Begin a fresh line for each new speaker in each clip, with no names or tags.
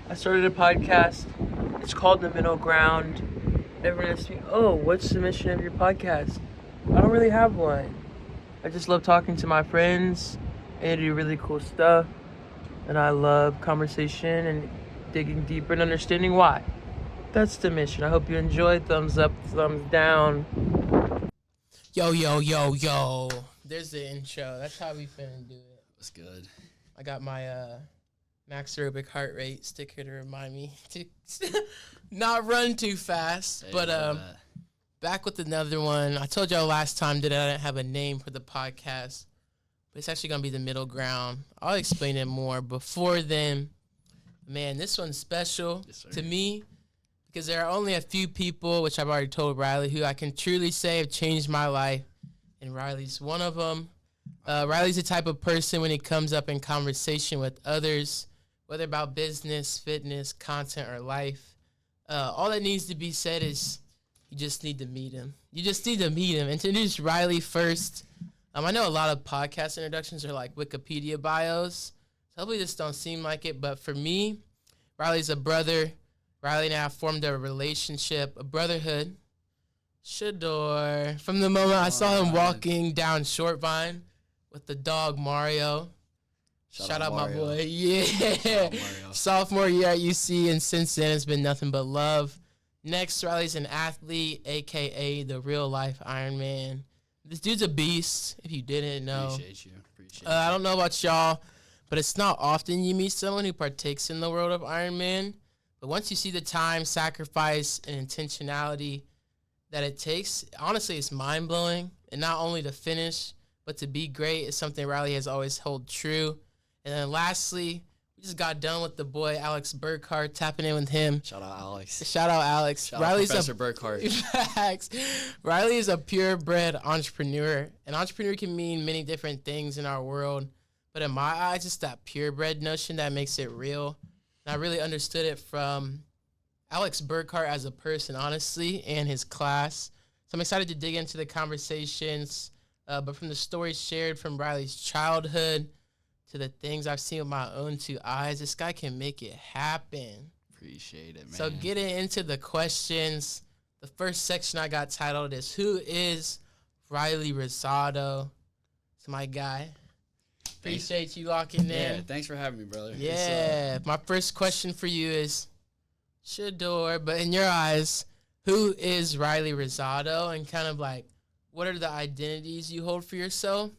I started a podcast. It's called The Middle Ground. Everyone asks me, oh, what's the mission of your podcast? I don't really have one. I just love talking to my friends and do really cool stuff. And I love conversation and digging deeper and understanding why. That's the mission. I hope you enjoy. Thumbs up, thumbs down. Yo, yo, yo, yo. There's the intro. That's how we finna do it.
That's good.
I got my max aerobic heart rate sticker to remind me to not run too fast.
Hey,
but back with another one. I told y'all last time that I didn't have a name for the podcast, but it's actually gonna be The Middle Ground. I'll explain it more. Before then, man, this one's special to me because there are only a few people, which I've already told Riley, who I can truly say have changed my life, and Riley's one of them. Riley's the type of person when he comes up in conversation with others, whether about business, fitness, content, or life, all that needs to be said is you just need to meet him. You just need to meet him. Introduce Riley first. I know a lot of podcast introductions are like Wikipedia bios. So hopefully this don't seem like it, but for me, Riley's a brother. Riley and I have formed a relationship, a brotherhood. Shador. From the moment I saw him walking down Short Vine with the dog Mario. Shout out my boy. Yeah. Sophomore year at UC, and since then it's been nothing but love. Next, Riley's an athlete, a.k.a. the real-life Iron Man. This dude's a beast, if you didn't know.
Appreciate you.
I don't know about y'all, but it's not often you meet someone who partakes in the world of Iron Man. But once you see the time, sacrifice, and intentionality that it takes, honestly, it's mind-blowing. And not only to finish, but to be great is something Riley has always held true. And then lastly, we just got done with the boy Alex Burkhart, tapping in with him.
Shout out Alex.
Shout out
Riley's Professor Burkhart.
Facts. Riley is a purebred entrepreneur. An entrepreneur can mean many different things in our world, but in my eyes, it's that purebred notion that makes it real. And I really understood it from Alex Burkhart as a person, honestly, and his class. So I'm excited to dig into the conversations, but from the stories shared from Riley's childhood to the things I've seen with my own two eyes, this guy can make it happen.
Appreciate it, man.
So getting into the questions, the first section I got titled is, who is Riley Rosado? It's my guy. Appreciate you locking in.
Yeah, thanks for having me, brother.
Yeah, my first question for you is, Shador, but in your eyes, who is Riley Rosado, and kind of like, what are the identities you hold for yourself?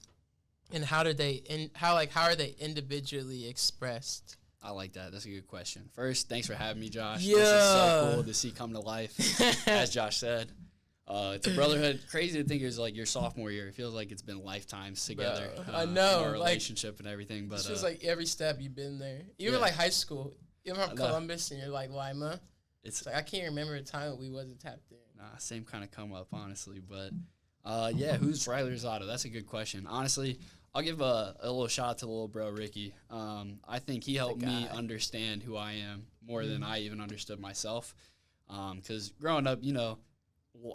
And how are they individually expressed?
I like that. That's a good question. First, thanks for having me, Josh.
Yeah.
This is so cool to see come to life, as Josh said. It's a brotherhood. Crazy to think it was like your sophomore year. It feels like it's been lifetimes together.
I know.
Our relationship and everything. But
it's just like every step you've been there. Even like high school. You're from Columbus and you're like Lima. It's like I can't remember a time we wasn't tapped in.
Nah, same kind of come up, honestly. But who's Riley Rosado? That's a good question. Honestly, I'll give a little shout out to the little bro, Ricky. I think he helped me understand who I am more than I even understood myself. Because growing up,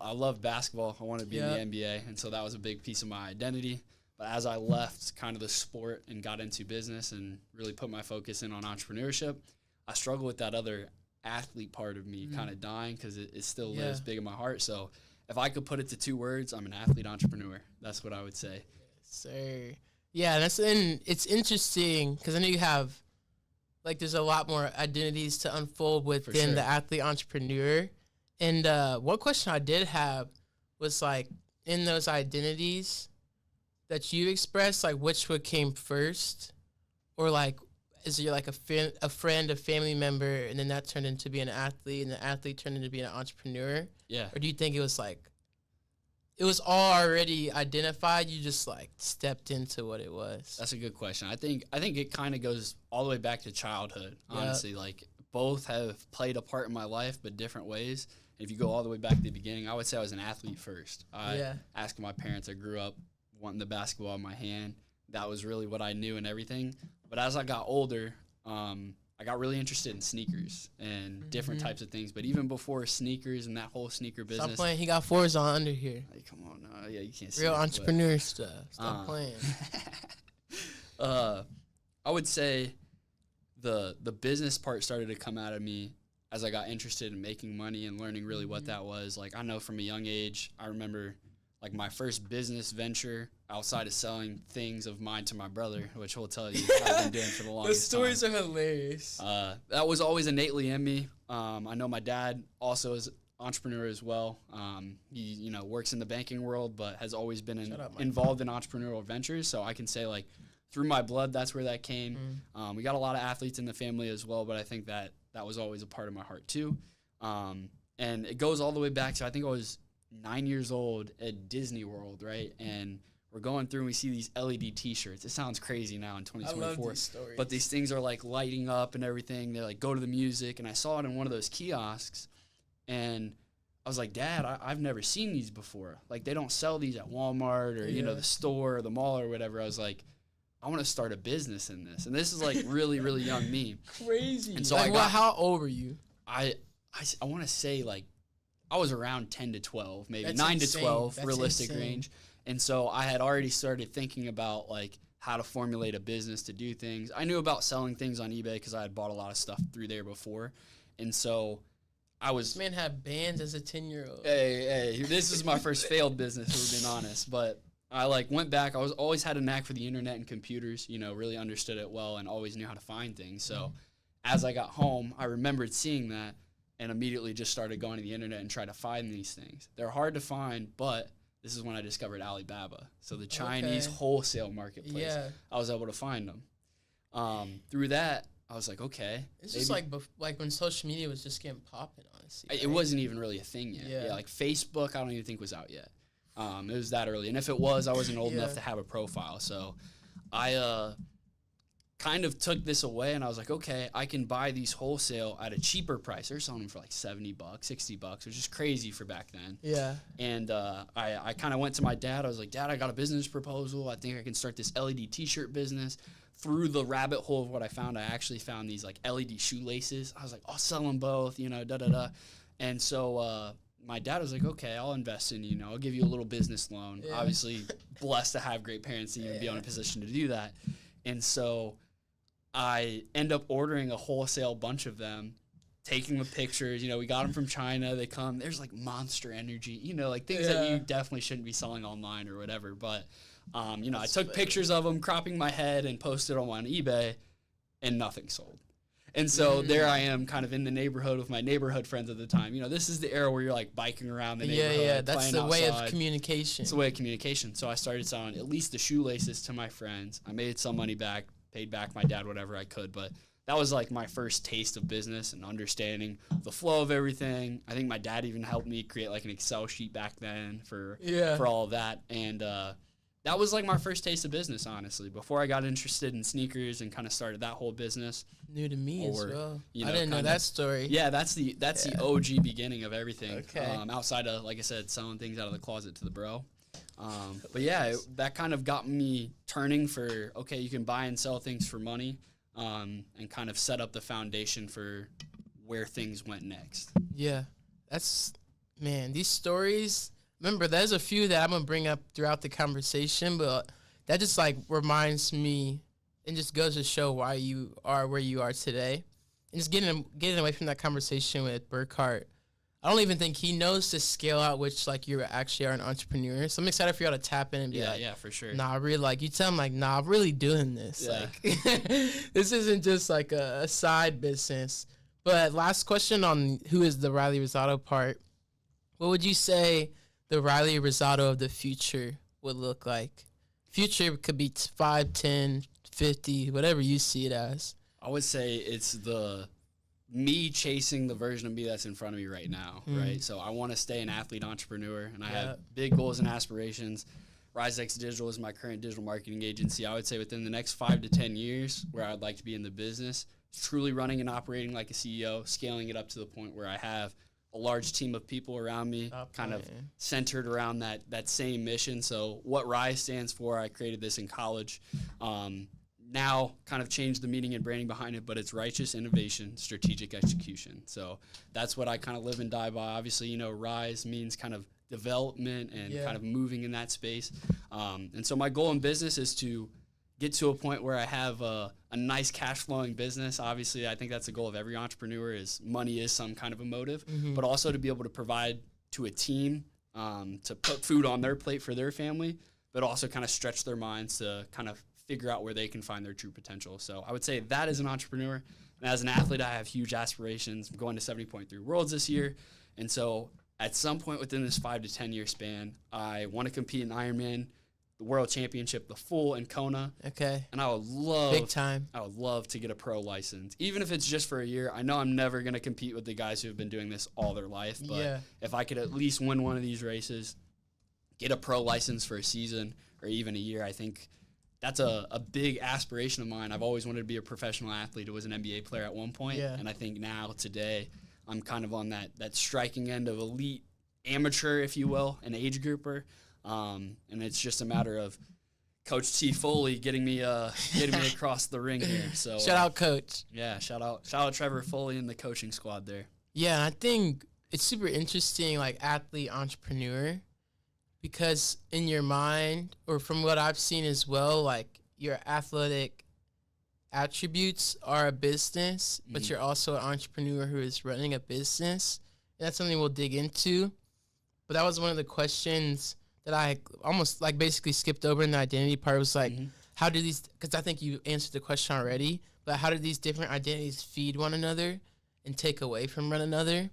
I love basketball. I wanted to be in the NBA, and so that was a big piece of my identity. But as I left kind of the sport and got into business and really put my focus in on entrepreneurship, I struggled with that other athlete part of me kind of dying because it still lives big in my heart. So if I could put it to two words, I'm an athlete entrepreneur. That's what I would say.
Sir. Yeah, it's interesting because I know you have, like, there's a lot more identities to unfold within the athlete entrepreneur. And one question I did have was, like, in those identities that you expressed, like, which one came first? Or, like, is it like a friend, a family member, and then that turned into being an athlete, and the athlete turned into being an entrepreneur?
Yeah.
Or do you think it was, like, it was all already identified, you just, like, stepped into what it was?
That's a good question. I think it kind of goes all the way back to childhood, honestly. Like, both have played a part in my life, but different ways. If you go all the way back to the beginning, I would say I was an athlete first. Asking my parents, I grew up wanting the basketball in my hand. That was really what I knew and everything. But as I got older, I got really interested in sneakers and different types of things. But even before sneakers and that whole sneaker business.
Stop playing. He got fours on under here.
Hey, come on. Yeah, you can't see
real
it,
entrepreneur stuff. Stop playing.
I would say the business part started to come out of me as I got interested in making money and learning really what that was. Like, I know from a young age, I remember like my first business venture outside of selling things of mine to my brother, which he'll tell you I've been doing for the longest time.
The stories are hilarious.
That was always innately in me. I know my dad also is an entrepreneur as well. He works in the banking world, but has always been involved in entrepreneurial ventures. So I can say, like, through my blood, that's where that came. We got a lot of athletes in the family as well, but I think that was always a part of my heart too. And it goes all the way back to, I think I was 9 years old at Disney World, right? And we're going through and we see these LED t-shirts. It sounds crazy now in 2024.
I love these stories.
But these things are like lighting up and everything. They like go to the music. And I saw it in one of those kiosks. And I was like, Dad, I've never seen these before. Like, they don't sell these at Walmart or, the store or the mall or whatever. I was like, I want to start a business in this. And this is like really, really young me.
Crazy.
And so
how old were you?
I want to say, like, I was around 10 to 12, maybe.
That's
9
insane.
to 12,
That's
realistic
insane.
range. And so I had already started thinking about, like, how to formulate a business to do things. I knew about selling things on eBay because I had bought a lot of stuff through there before. And so I was...
This man had bands as a 10-year-old.
Hey, this is my first failed business, if we're being honest. But I, like, went back. I always had a knack for the internet and computers, really understood it well and always knew how to find things. So as I got home, I remembered seeing that and immediately just started going to the internet and trying to find these things. They're hard to find, but this is when I discovered Alibaba. So the Chinese wholesale marketplace.
Yeah.
I was able to find them. Through that, I was like, okay.
It's just like when social media was just getting popping, honestly.
It wasn't even really a thing yet.
Yeah.
Like Facebook, I don't even think was out yet. It was that early. And if it was, I wasn't old enough to have a profile. So I kind of took this away and I was like, okay, I can buy these wholesale at a cheaper price. They're selling them for like $70, $60, which is crazy for back then.
Yeah.
And I kind of went to my dad. I was like, Dad, I got a business proposal. I think I can start this LED t-shirt business. Through the rabbit hole of what I found, I actually found these like LED shoelaces. I was like, I'll sell them both, And so my dad was like, okay, I'll invest in you. I'll give you a little business loan. Yeah. Obviously, blessed to have great parents to even be in a position to do that. And so I end up ordering a wholesale bunch of them, taking the pictures. We got them from China. They come. There's like Monster Energy, like things that you definitely shouldn't be selling online or whatever. But, I took pictures of them, cropping my head, and posted them on eBay, and nothing sold. And so there I am kind of in the neighborhood with my neighborhood friends at the time. This is the era where you're like biking around the neighborhood.
Yeah, that's the way
outside.
of communication.
It's the way of communication. So I started selling at least the shoelaces to my friends. I made some money back, paid back my dad whatever I could. But that was like my first taste of business and understanding the flow of everything. I think my dad even helped me create like an Excel sheet back then for all of that. And that was like my first taste of business, honestly, before I got interested in sneakers and kind of started that whole business.
New to me as well. I didn't know
kinda,
that story.
Yeah, that's the OG beginning of everything.
Okay.
Outside of, like I said, selling things out of the closet to the bro. But yeah, that kind of got me turning for, okay, you can buy and sell things for money, and kind of set up the foundation for where things went next.
Yeah, these stories. Remember, there's a few that I'm going to bring up throughout the conversation, but that just, like, reminds me and just goes to show why you are where you are today. And just getting away from that conversation with Burkhart, I don't even think he knows the scale at which, like, you actually are an entrepreneur. So I'm excited for y'all to tap in and be
yeah, for sure.
Nah, really, like, you tell him, like, nah, I'm really doing this.
Yeah.
Like, this isn't just, like, a side business. But last question on who is the Riley Rosado part. What would you say the Riley Rosado of the future would look like? Future could be 5, 10, 50, whatever you see it as.
I would say it's me chasing the version of me that's in front of me right now, right? So I want to stay an athlete entrepreneur, and I have big goals and aspirations. RiseX Digital is my current digital marketing agency. I would say within the next 5 to 10 years, where I'd like to be in the business, truly running and operating like a CEO, scaling it up to the point where I have a large team of people around me, kind of centered around that same mission. So what RISE stands for, I created this in college. Now kind of changed the meaning and branding behind it, but it's righteous innovation, strategic execution. So that's what I kind of live and die by. Obviously, RISE means kind of development and kind of moving in that space. And so my goal in business is to get to a point where I have a nice cash flowing business. Obviously, I think that's the goal of every entrepreneur, is money is some kind of a motive, but also to be able to provide to a team, to put food on their plate for their family, but also kind of stretch their minds to kind of figure out where they can find their true potential. So I would say that as an entrepreneur. And as an athlete, I have huge aspirations. I'm going to 70.3 Worlds this year. And so at some point within this 5 to 10 year span, I want to compete in Ironman, the World Championship, the full in Kona.
Okay.
And I would love,
big time.
I would love to get a pro license, even if it's just for a year. I know I'm never going to compete with the guys who have been doing this all their life, but if I could at least win one of these races, get a pro license for a season or even a year, I think that's a big aspiration of mine. I've always wanted to be a professional athlete. I was an NBA player at one point, and I think now, today, I'm kind of on that striking end of elite amateur, if you will, an age grouper. And it's just a matter of Coach T. Foley getting me across the ring here. So
shout out, Coach.
Yeah, shout out Trevor Foley and the coaching squad there.
Yeah, I think it's super interesting, like athlete entrepreneur, because in your mind, or from what I've seen as well, like your athletic attributes are a business, but you're also an entrepreneur who is running a business. And that's something we'll dig into. But that was one of the questions that I almost like basically skipped over in the identity part. Was like, how do these, because I think you answered the question already, but how do these different identities feed one another and take away from one another,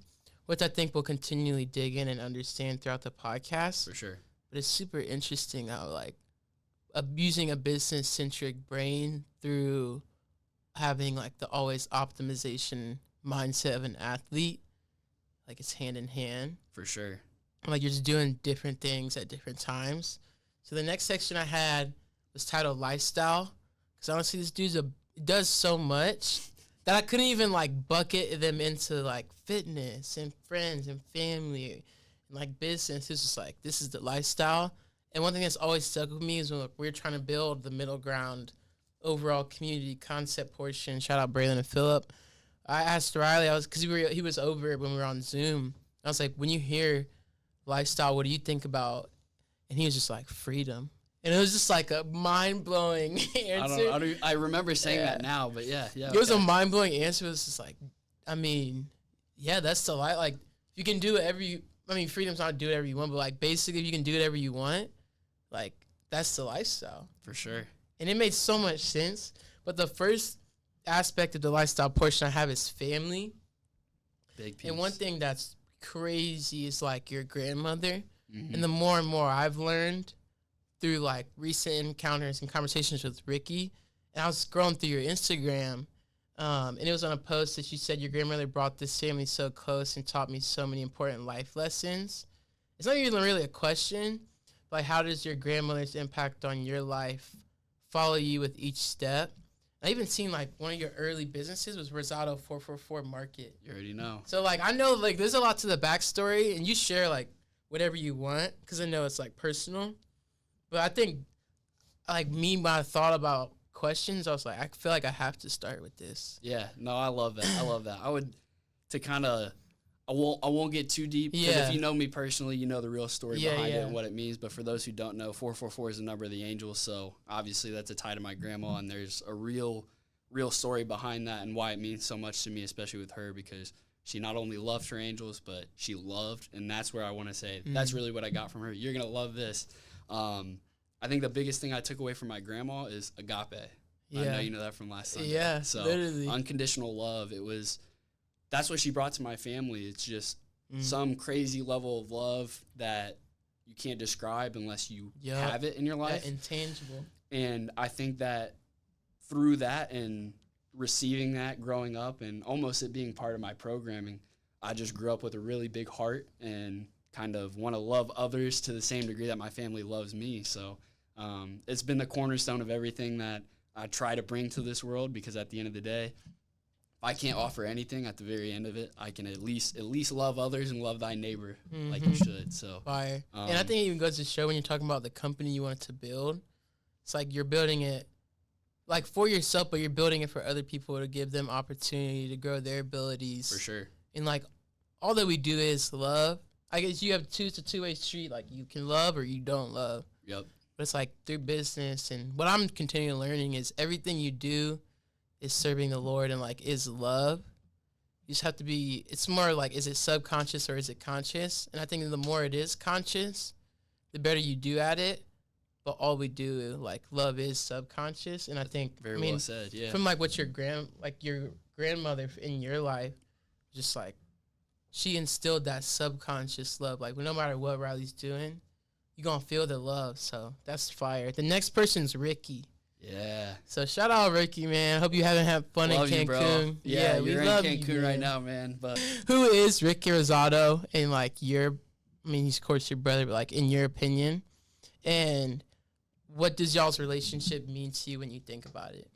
which I think we'll continually dig in and understand throughout the podcast.
For sure.
But it's super interesting how, like, using a business-centric brain through having, like, the always optimization mindset of an athlete, like, it's hand in hand.
For sure.
Like, you're just doing different things at different times. So the next section I had was titled Lifestyle, because honestly, this dude does so much that I couldn't even, like, bucket them into, like, fitness and friends and family and, like, business. It's just like, this is the lifestyle. And one thing that's always stuck with me is when we're trying to build the middle ground overall community concept portion. Shout out Braylon and Phillip. I asked Riley, because he was over when we were on Zoom. I was like, when you hear lifestyle, what do you think about? And he was just like, freedom. And it was just like a mind-blowing answer.
I remember saying that now, but yeah.
It was a mind-blowing answer. It was just like, I mean, yeah, that's the life. Like, you can do it freedom's not do whatever you want, but like basically if you can do whatever you want, like that's the lifestyle.
For sure.
And it made so much sense. But the first aspect of the lifestyle portion I have is family.
Big piece.
And one thing that's crazy is like your grandmother. And the more and more I've learned through like recent encounters and conversations with Ricky, and I was scrolling through your Instagram, and it was on a post that you said your grandmother brought this family so close and taught me so many important life lessons. It's not even really a question, but like, how does your grandmother's impact on your life follow you with each step? I even seen like one of your early businesses was Rosado 444 Market.
You already know.
So like I know like there's a lot to the backstory, and you share like whatever you want because I know it's like personal. But I think like me, when I thought about questions, I was like, I feel like I have to start with this.
Yeah, no, I love that. I love that. I would to kind of. I won't get too deep, because if you know me personally, you know the real story behind it and what it means. But for those who don't know, 444 is the number of the angels, so obviously that's a tie to my grandma, and there's a real story behind that and why it means so much to me, especially with her, because she not only loved her angels, but she loved, and that's where I want to say that's really what I got from her. You're going to love this. I think the biggest thing I took away from my grandma is agape. Yeah. I know you know that from last Sunday.
Yeah,
so
literally.
Unconditional love, that's what she brought to my family. It's just some crazy level of love that you can't describe unless you have it in your life.
That intangible.
And I think that through that and receiving that growing up and almost it being part of my programming, I just grew up with a really big heart and kind of want to love others to the same degree that my family loves me. So it's been the cornerstone of everything that I try to bring to this world, because at the end of the day, if I can't offer anything, at the very end of it, I can at least love others and love thy neighbor like you should. So
fire. And I think it even goes to show when you're talking about the company you want to build, it's like you're building it like for yourself, but you're building it for other people to give them opportunity to grow their abilities.
For sure.
And like all that we do is love. I guess you have it's a two-way street. Like you can love or you don't love.
Yep.
But it's like through business, and what I'm continuing learning is everything you do is serving the Lord and like is love. You just have to be, it's more like, is it subconscious or is it conscious? And I think the more it is conscious, the better you do at it. But all we do, like, love is subconscious. And I think,
Very well said, yeah.
From like what your grandmother in your life, just like, she instilled that subconscious love. Like, no matter what Riley's doing, you're going to feel the love. So that's fire. The next person's Ricky.
Yeah.
So shout out Ricky, man. Hope you haven't had fun
love
in Cancun.
You, bro. Yeah,
we
you're
love
in Cancun
you,
right now, man. But
who is Ricky Rosado? And like he's of course your brother, but like in your opinion, and what does y'all's relationship mean to you when you think about it?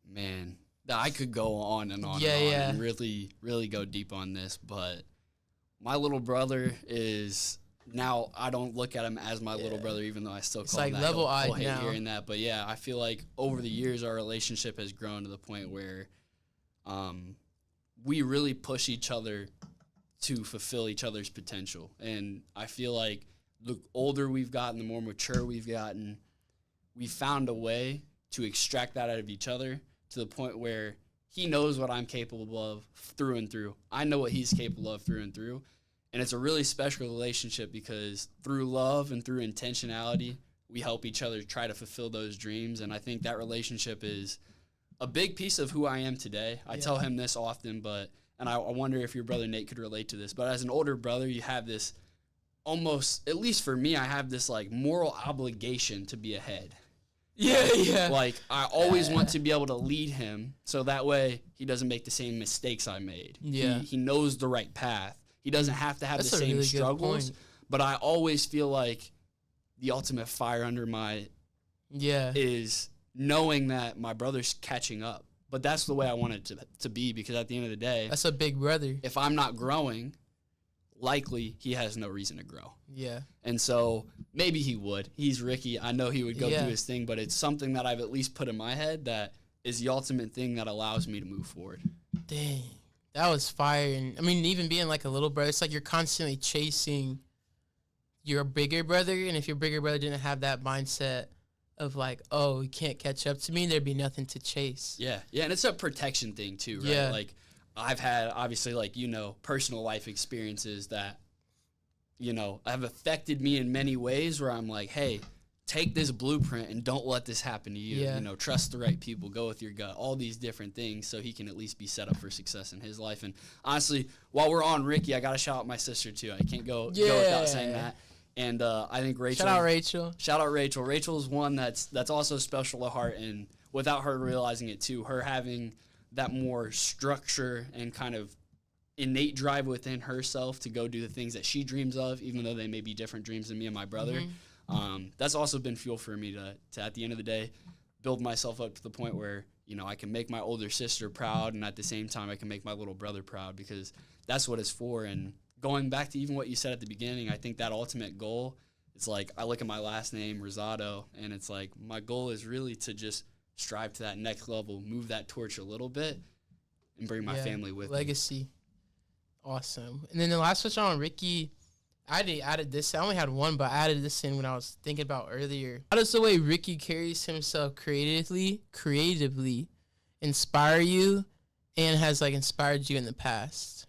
Man, I could go on and on and really, really go deep on this, but my little brother is. Now, I don't look at him as my little brother, even though I still call him that. It's like level-eyed now. Hearing that. But, yeah, I feel like over the years our relationship has grown to the point where we really push each other to fulfill each other's potential. And I feel like the older we've gotten, the more mature we've gotten, we found a way to extract that out of each other to the point where he knows what I'm capable of through and through. I know what he's capable of through and through. And it's a really special relationship because through love and through intentionality, we help each other try to fulfill those dreams. And I think that relationship is a big piece of who I am today. I tell him this often, and I wonder if your brother Nate could relate to this, but as an older brother, you have this almost, at least for me, I have this like moral obligation to be ahead.
Yeah.
Like, I always want to be able to lead him so that way he doesn't make the same mistakes I made.
Yeah.
He knows the right path. He doesn't have to have the same really struggles, but I always feel like the ultimate fire under my is knowing that my brother's catching up. But that's the way I want it to be, because at the end of the day,
that's a big brother.
If I'm not growing, likely he has no reason to grow.
Yeah.
And so maybe he would. He's Ricky. I know he would go do his thing, but it's something that I've at least put in my head that is the ultimate thing that allows me to move forward.
Dang. That was fire. And I mean, even being like a little brother, it's like you're constantly chasing your bigger brother. And if your bigger brother didn't have that mindset of like, oh, he can't catch up to me, there'd be nothing to chase.
Yeah. Yeah. And it's a protection thing too, right?
Yeah.
Like, I've had obviously, like, personal life experiences that, have affected me in many ways where I'm like, hey, take this blueprint and don't let this happen to you.
Yeah.
Trust the right people, go with your gut, all these different things so he can at least be set up for success in his life. And honestly, while we're on Ricky, I got to shout out my sister too. I can't go without saying that. And I think Rachel.
Shout out Rachel.
Shout out Rachel. Rachel's one that's also special to heart, and without her realizing it too, her having that more structure and kind of innate drive within herself to go do the things that she dreams of, even though they may be different dreams than me and my brother. Mm-hmm. That's also been fuel for me to, at the end of the day, build myself up to the point where, I can make my older sister proud, and at the same time I can make my little brother proud, because that's what it's for. And going back to even what you said at the beginning, I think that ultimate goal, it's like I look at my last name, Rosado, and it's like my goal is really to just strive to that next level, move that torch a little bit, and bring my family with me.
Legacy. Awesome. And then the last question on Ricky, I added this. I only had one, but I added this in when I was thinking about earlier. How does the way Ricky carries himself creatively inspire you and has like inspired you in the past?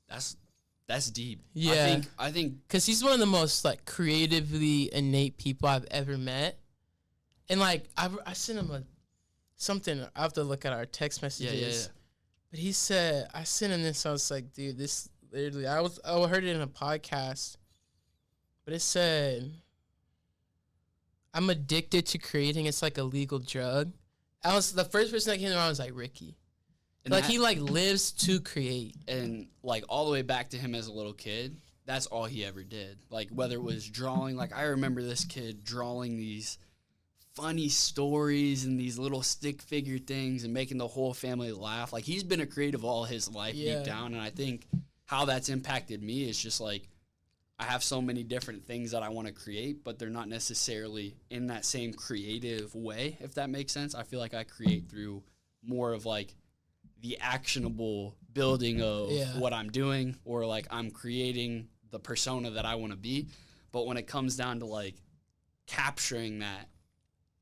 That's deep.
Yeah.
I think
because he's one of the most like creatively innate people I've ever met. And like I sent him something. I have to look at our text messages. Yeah. But he said, I sent him this. I was like, dude, this literally, I heard it in a podcast. But it said, I'm addicted to creating. It's like a legal drug. I was the first person that came to mind was like Ricky. And like he like lives to create.
And like all the way back to him as a little kid, that's all he ever did. Like whether it was drawing, like I remember this kid drawing these funny stories and these little stick figure things and making the whole family laugh. Like he's been a creative all his life deep down. And I think how that's impacted me is just like I have so many different things that I want to create, but they're not necessarily in that same creative way, if that makes sense. I feel like I create through more of like the actionable building of what I'm doing, or like I'm creating the persona that I want to be. But when it comes down to like capturing that.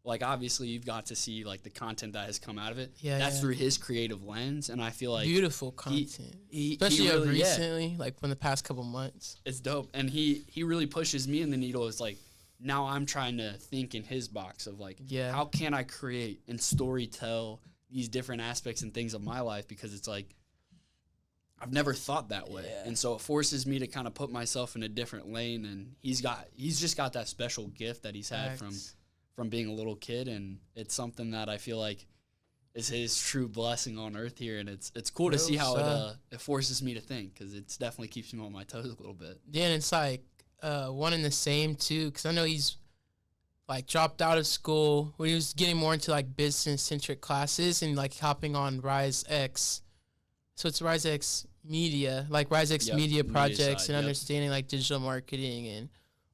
Like, obviously, you've got to see, like, the content that has come out of it.
Yeah,
That's through his creative lens, and I feel like...
Beautiful content. Especially really, recently, like, from the past couple months.
It's dope. And he really pushes me in the needle. It's like, now I'm trying to think in his box of, like, how can I create and story tell these different aspects and things of my life? Because it's like, I've never thought that way. And so it forces me to kind of put myself in a different lane, and he's just got that special gift that he's had from being a little kid, and it's something that I feel like is his true blessing on earth here, and it's cool to see how it forces me to think, because it definitely keeps me on my toes a little bit.
Yeah, and it's like one and the same too, because I know he's like dropped out of school when he was getting more into like business-centric classes and like hopping on Rise X. So it's Rise X Media, like Rise X Media projects, and understanding like digital marketing and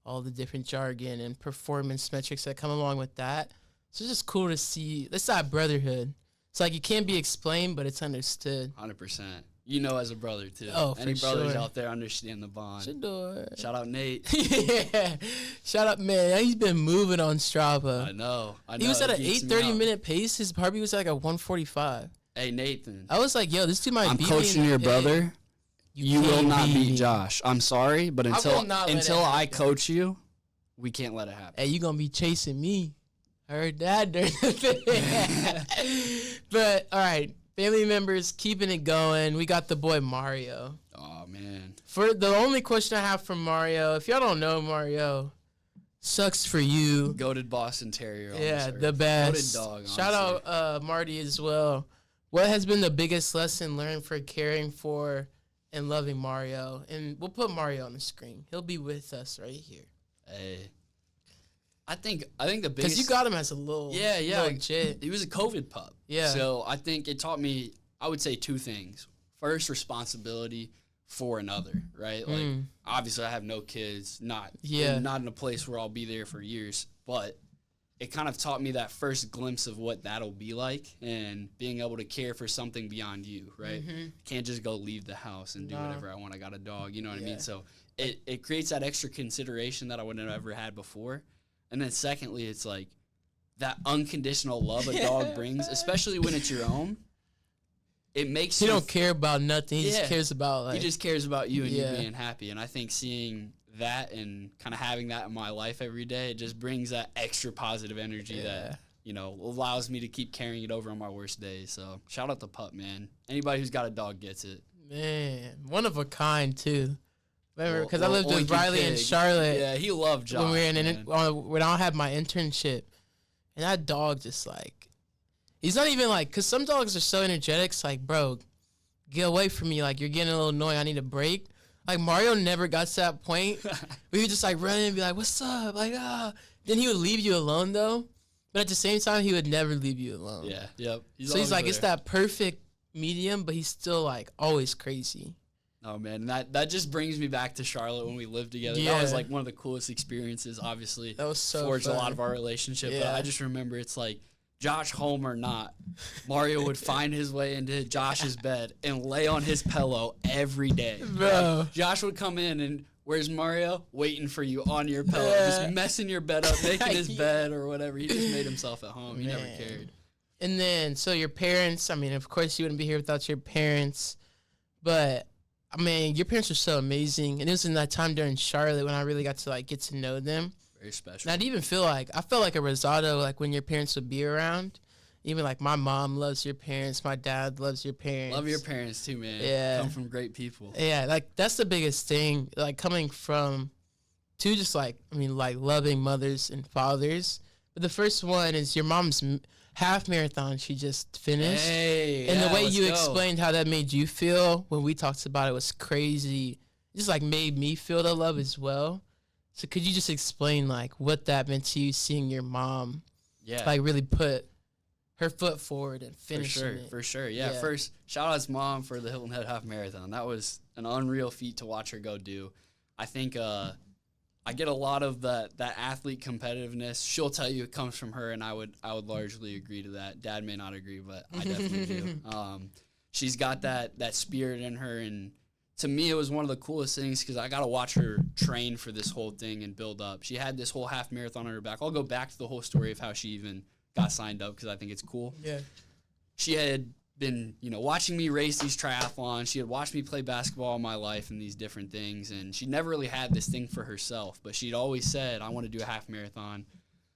all the different jargon and performance metrics that come along with that. So it's just cool to see. That's that brotherhood. It's like you can't be explained, but it's understood.
100%. You know, as a brother, too.
Oh,
Any brothers out there understand the bond. Shout out Nate.
Yeah. Shout out, man. He's been moving on Strava.
I know.
He was at an 8:30-minute pace. His Barbie was like a 1:45.
Hey, Nathan.
I was like, yo, this dude might beat me.
I'm coaching your brother. You will not beat Josh. I'm sorry, but until I coach you, we can't let it happen.
Hey, you gonna be chasing me. I heard that during the thing. But all right, family members keeping it going. We got the boy Mario.
Oh man.
For the only question I have for Mario, if y'all don't know Mario, sucks for you.
Goated Boston Terrier.
Yeah, the best.
Goated dog. Honestly.
Shout out Marty as well. What has been the biggest lesson learned for caring for and loving Mario? And we'll put Mario on the screen. He'll be with us right here.
Hey, I think the biggest,
because you got him as a little kid.
He was a COVID pup.
Yeah.
So I think it taught me, I would say, two things. First, responsibility for another. Right. Like obviously, I have no kids. Not in a place where I'll be there for years. But it kind of taught me that first glimpse of what that'll be like, and being able to care for something beyond you, right? Can't just go leave the house and do whatever I want. I got a dog, you know what I mean? So it creates that extra consideration that I would have ever had before. And then secondly, it's like that unconditional love a dog brings, especially when it's your own. It makes
he don't care about nothing. He just cares about
he just cares about you and you being happy. And I think seeing that and kind of having that in my life every day, it just brings that extra positive energy that, you know, allows me to keep carrying it over on my worst days. So shout out to Pup, man. Anybody who's got a dog gets it.
Man, one of a kind too. Remember, because I lived with Riley and Charlotte.
Yeah, he loved Josh.
When I had my internship, and that dog just like, he's not even like, because some dogs are so energetic. It's like, bro, get away from me. Like, you're getting a little annoying. I need a break. Like, Mario never got to that point. We would just, like, run in and be like, what's up? Like, Then he would leave you alone, though. But at the same time, he would never leave you alone.
Yeah, yep.
He's like, it's that perfect medium, but he's still, like, always crazy.
Oh, man. That just brings me back to Charlotte when we lived together.
Yeah.
That was, like, one of the coolest experiences, obviously.
That was so
forged
fun.
A lot of our relationship. Yeah. But I just remember it's like, Josh home or not, Mario would find his way into Josh's bed and lay on his pillow every day.
Bro.
Like, Josh would come in and, where's Mario? Waiting for you on your pillow. Just messing your bed up, making his bed or whatever. He just made himself at home. He never cared.
And then, so your parents, I mean, of course you wouldn't be here without your parents. But, I mean, your parents were so amazing. And it was in that time during Charlotte when I really got to, like, get to know them.
Very special.
And I'd even felt like a Rosado, like when your parents would be around. Even like my mom loves your parents, my dad loves your parents.
Love your parents too, man.
Yeah.
Come from great people.
Yeah, like that's the biggest thing. Like coming from two just like, I mean, like loving mothers and fathers. But the first one is your mom's half marathon she just finished.
Hey,
and the way you explained how that made you feel when we talked about it was crazy. It just like made me feel the love as well. So could you just explain like what that meant to you, seeing your mom, like really put her foot forward and finish it?
For sure. Yeah. First, shout out to mom for the Hilton Head Half Marathon. That was an unreal feat to watch her go do. I think I get a lot of that athlete competitiveness. She'll tell you it comes from her, and I would largely agree to that. Dad may not agree, but I definitely do. She's got that spirit in her, and to me, it was one of the coolest things because I got to watch her train for this whole thing and build up. She had this whole half marathon on her back. I'll go back to the whole story of how she even got signed up because I think it's cool.
Yeah.
She had been, watching me race these triathlons. She had watched me play basketball all my life and these different things. And she never really had this thing for herself. But she'd always said, I want to do a half marathon.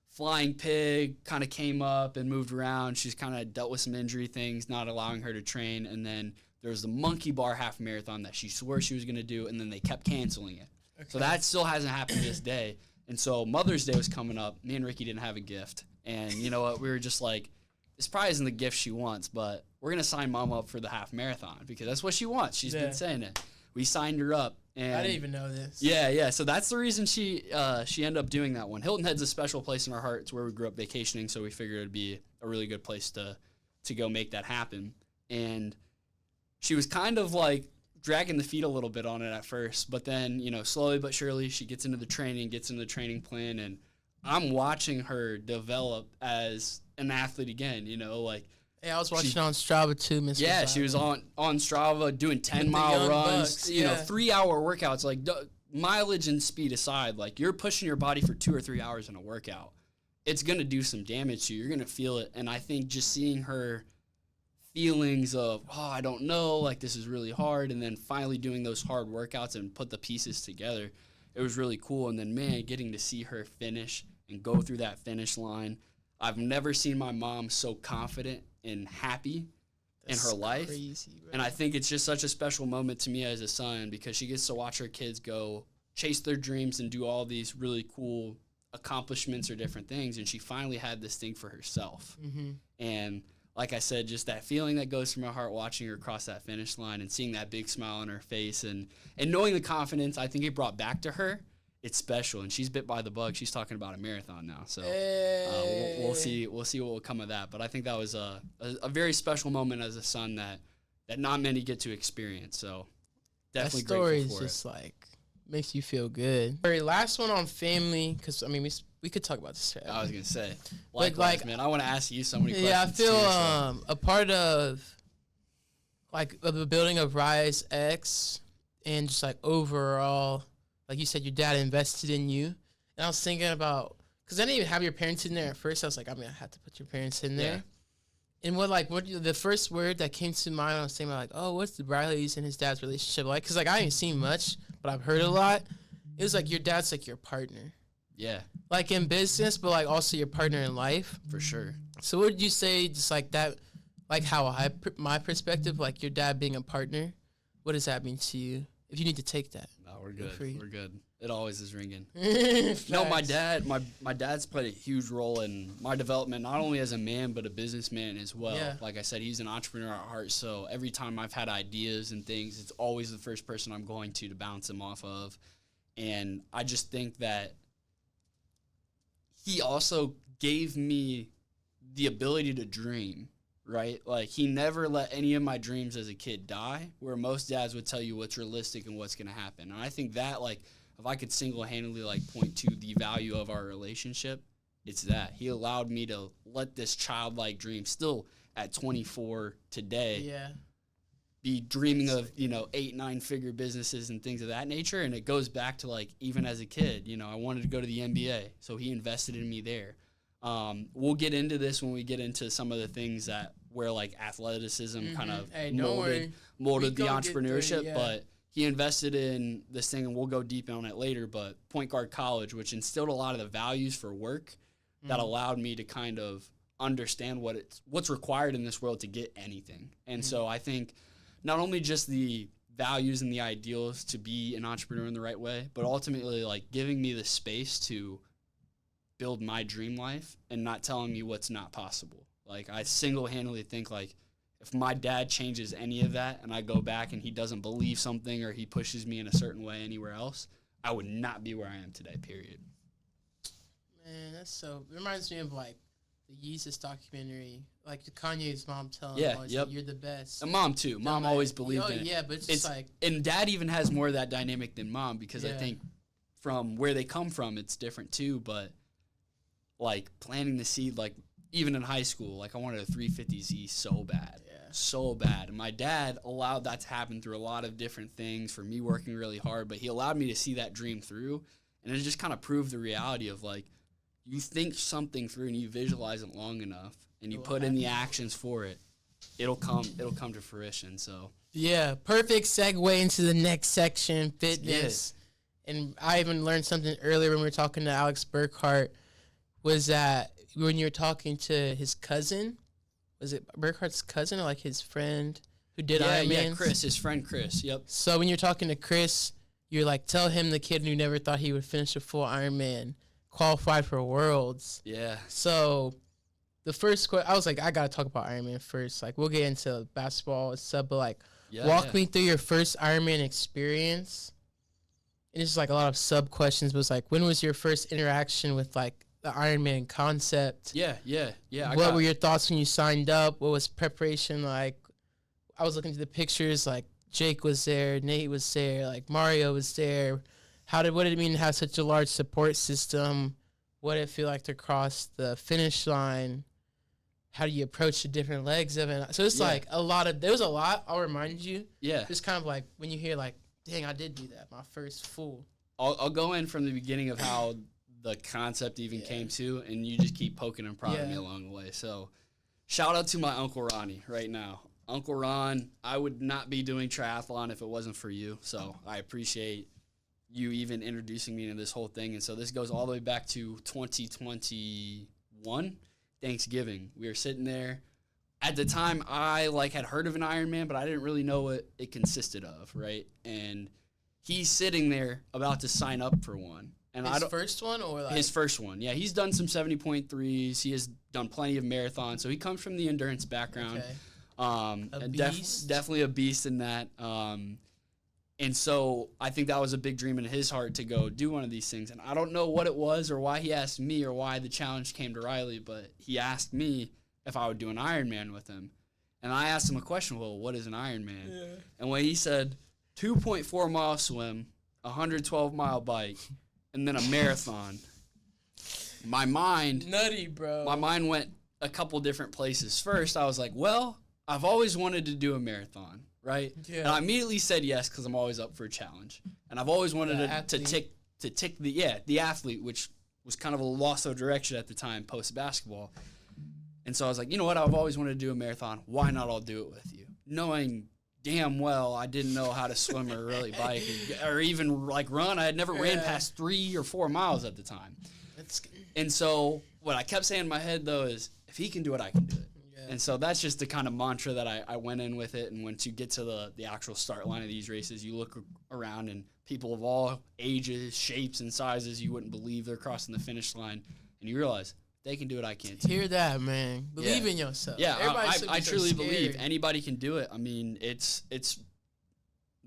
Flying pig kind of came up and moved around. She's kind of dealt with some injury things, not allowing her to train. And then there was the monkey bar half marathon that she swore she was going to do, and then they kept canceling it. Okay. So that still hasn't happened to this day. And so Mother's Day was coming up. Me and Ricky didn't have a gift. And you know what? We were just like, this probably isn't the gift she wants, but we're going to sign Mom up for the half marathon because that's what she wants. She's been saying it. We signed her up. And
I didn't even know this.
Yeah. So that's the reason she ended up doing that one. Hilton Head's a special place in our heart. It's where we grew up vacationing, so we figured it would be a really good place to go make that happen. And she was kind of like dragging the feet a little bit on it at first, but then, slowly but surely she gets into the training plan, and I'm watching her develop as an athlete again, like.
Hey, I was watching on Strava too, Miss.
Yeah, she was on Strava doing 10-mile runs,
bucks,
3-hour workouts, like mileage and speed aside, like you're pushing your body for 2 or 3 hours in a workout. It's going to do some damage to you. You're going to feel it. And I think just seeing her feelings of, I don't know, like this is really hard, and then finally doing those hard workouts and put the pieces together, it was really cool. And then, man, getting to see her finish and go through that finish line. I've never seen my mom so confident and happy in her life.
Crazy,
and I think it's just such a special moment to me as a son because she gets to watch her kids go chase their dreams and do all these really cool accomplishments or different things. And she finally had this thing for herself. Mm-hmm. And like I said, just that feeling that goes through my heart watching her cross that finish line and seeing that big smile on her face and knowing the confidence I think it brought back to her. It's special, and she's bit by the bug. She's talking about a marathon now, so we'll see what will come of that. But I think that was a very special moment as a son that not many get to experience. So definitely
that story
grateful for
is just like makes you feel good. Very last one on family, because I mean we could talk about this.
I was gonna say, likewise, man. I want to ask you so many questions.
Yeah, I feel too, a part of the building of Rise X and just like overall. Like you said, your dad invested in you. And I was thinking about, because I didn't even have your parents in there at first. I was like, I'm going to have to put your parents in there. Yeah. And what the first word that came to mind, I was thinking about, what's the Riley's and his dad's relationship like? Because, I ain't seen much, but I've heard a lot. It was like your dad's like your partner.
Yeah.
Like in business, but also your partner in life.
For sure.
So what would you say, just like that, like how my perspective, like your dad being a partner, what does that mean to you? If you need to take that.
No, we're good. We're good. It always is ringing. My dad's played a huge role in my development, not only as a man, but a businessman as well. Yeah. Like I said, he's an entrepreneur at heart. So every time I've had ideas and things, it's always the first person I'm going to bounce them off of. And I just think that he also gave me the ability to dream. Right? Like, he never let any of my dreams as a kid die, where most dads would tell you what's realistic and what's going to happen. And I think that, like, if I could single-handedly, point to the value of our relationship, it's that. He allowed me to let this childlike dream, still at 24 today, be dreaming of, 8-9-figure businesses and things of that nature. And it goes back to, even as a kid, I wanted to go to the NBA, so he invested in me there. We'll get into this when we get into some of the things where athleticism kind of molded the entrepreneurship, but he invested in this thing, and we'll go deep on it later, but Point Guard College, which instilled a lot of the values for work that allowed me to kind of understand what's required in this world to get anything. And so I think not only just the values and the ideals to be an entrepreneur in the right way, but ultimately giving me the space to build my dream life and not telling me what's not possible. I single-handedly think if my dad changes any of that and I go back and he doesn't believe something or he pushes me in a certain way anywhere else, I would not be where I am today, period.
Man, it reminds me of the Yeezus documentary, Kanye's mom telling him, you're the best.
And mom too. Mom always believed in it.
Yeah, but it's
and dad even has more of that dynamic than mom because I think from where they come from, it's different too, but planting the seed, even in high school, I wanted a 350Z so bad. Yeah. so bad. And my dad allowed that to happen through a lot of different things, for me working really hard, but he allowed me to see that dream through. And it just kind of proved the reality of, like, you think something through and you visualize it long enough and you put in the actions for it, it'll come to fruition. So
yeah, perfect segue into the next section, fitness. And I even learned something earlier when we were talking to Alex Burkhart, was that when you were talking to his cousin, was it Burkhart's cousin or like his friend who did Ironman?
Yeah, Chris, his friend Chris, yep.
So when you're talking to Chris, you're like, tell him the kid who never thought he would finish a full Ironman qualified for Worlds.
Yeah.
So the first question, I was like, I got to talk about Ironman first. Like, we'll get into basketball and stuff, but like, walk me through your first Ironman experience. And it's like a lot of sub questions, but it's like, when was your first interaction with like the Ironman concept?
Yeah.
What were your thoughts when you signed up? What was preparation like? I was looking through the pictures, like Jake was there, Nate was there, like Mario was there. What did it mean to have such a large support system? What did it feel like to cross the finish line? How do you approach the different legs of it? So it's like there was a lot, I'll remind you.
Yeah.
Just kind of like when you hear like, dang, I did do that, my first full.
I'll go in from the beginning of how the concept even came to, and you just keep poking and prodding me along the way. So shout out to my Uncle Ronnie right now. Uncle Ron, I would not be doing triathlon if it wasn't for you. So I appreciate you even introducing me into this whole thing. And so this goes all the way back to 2021, Thanksgiving. We were sitting there. At the time, I had heard of an Ironman, but I didn't really know what it consisted of, right? And he's sitting there about to sign up for one. And
his first one, or like?
His first one, yeah. He's done some 70.3s. He has done plenty of marathons, so he comes from the endurance background.
Okay. Beast.
Definitely a beast in that. And so I think that was a big dream in his heart to go do one of these things. And I don't know what it was or why he asked me or why the challenge came to Riley, but he asked me if I would do an Ironman with him. And I asked him a question, well, what is an Ironman? Yeah. And when he said 2.4 mile swim, 112-mile bike, and then a marathon, my mind...
Nutty, bro.
My mind went a couple different places. First, I was like, well, I've always wanted to do a marathon, right? Yeah. And I immediately said yes because I'm always up for a challenge. And I've always wanted to tick the athlete, which was kind of a loss of direction at the time post-basketball. And so I was like, you know what? I've always wanted to do a marathon. Why not I'll do it with you? Knowing damn well I didn't know how to swim or really bike or even run. I had never ran past 3 or 4 miles at the time. And so what I kept saying in my head, though, is if he can do it, I can do it. Yeah. And so that's just the kind of mantra that I went in with it. And once you get to the actual start line of these races, you look around and people of all ages, shapes, and sizes you wouldn't believe they're crossing the finish line. And you realize they can do it, I can too.
Hear that, man. Believe in yourself.
Yeah, I truly believe anybody can do it. I mean, it's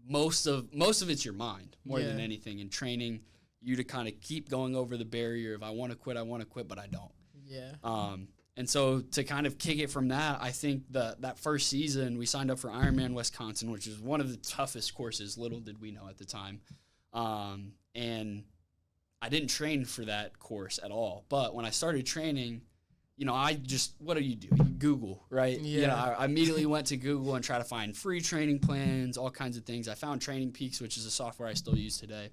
most of it's your mind more than anything, and training you to kind of keep going over the barrier of I want to quit, but I don't.
Yeah.
And so to kind of kick it from that, I think that first season we signed up for Ironman Wisconsin, which is one of the toughest courses, little did we know at the time. And I didn't train for that course at all. But when I started training, what do? You Google, right? Yeah. I immediately went to Google and tried to find free training plans, all kinds of things. I found Training Peaks, which is a software I still use today.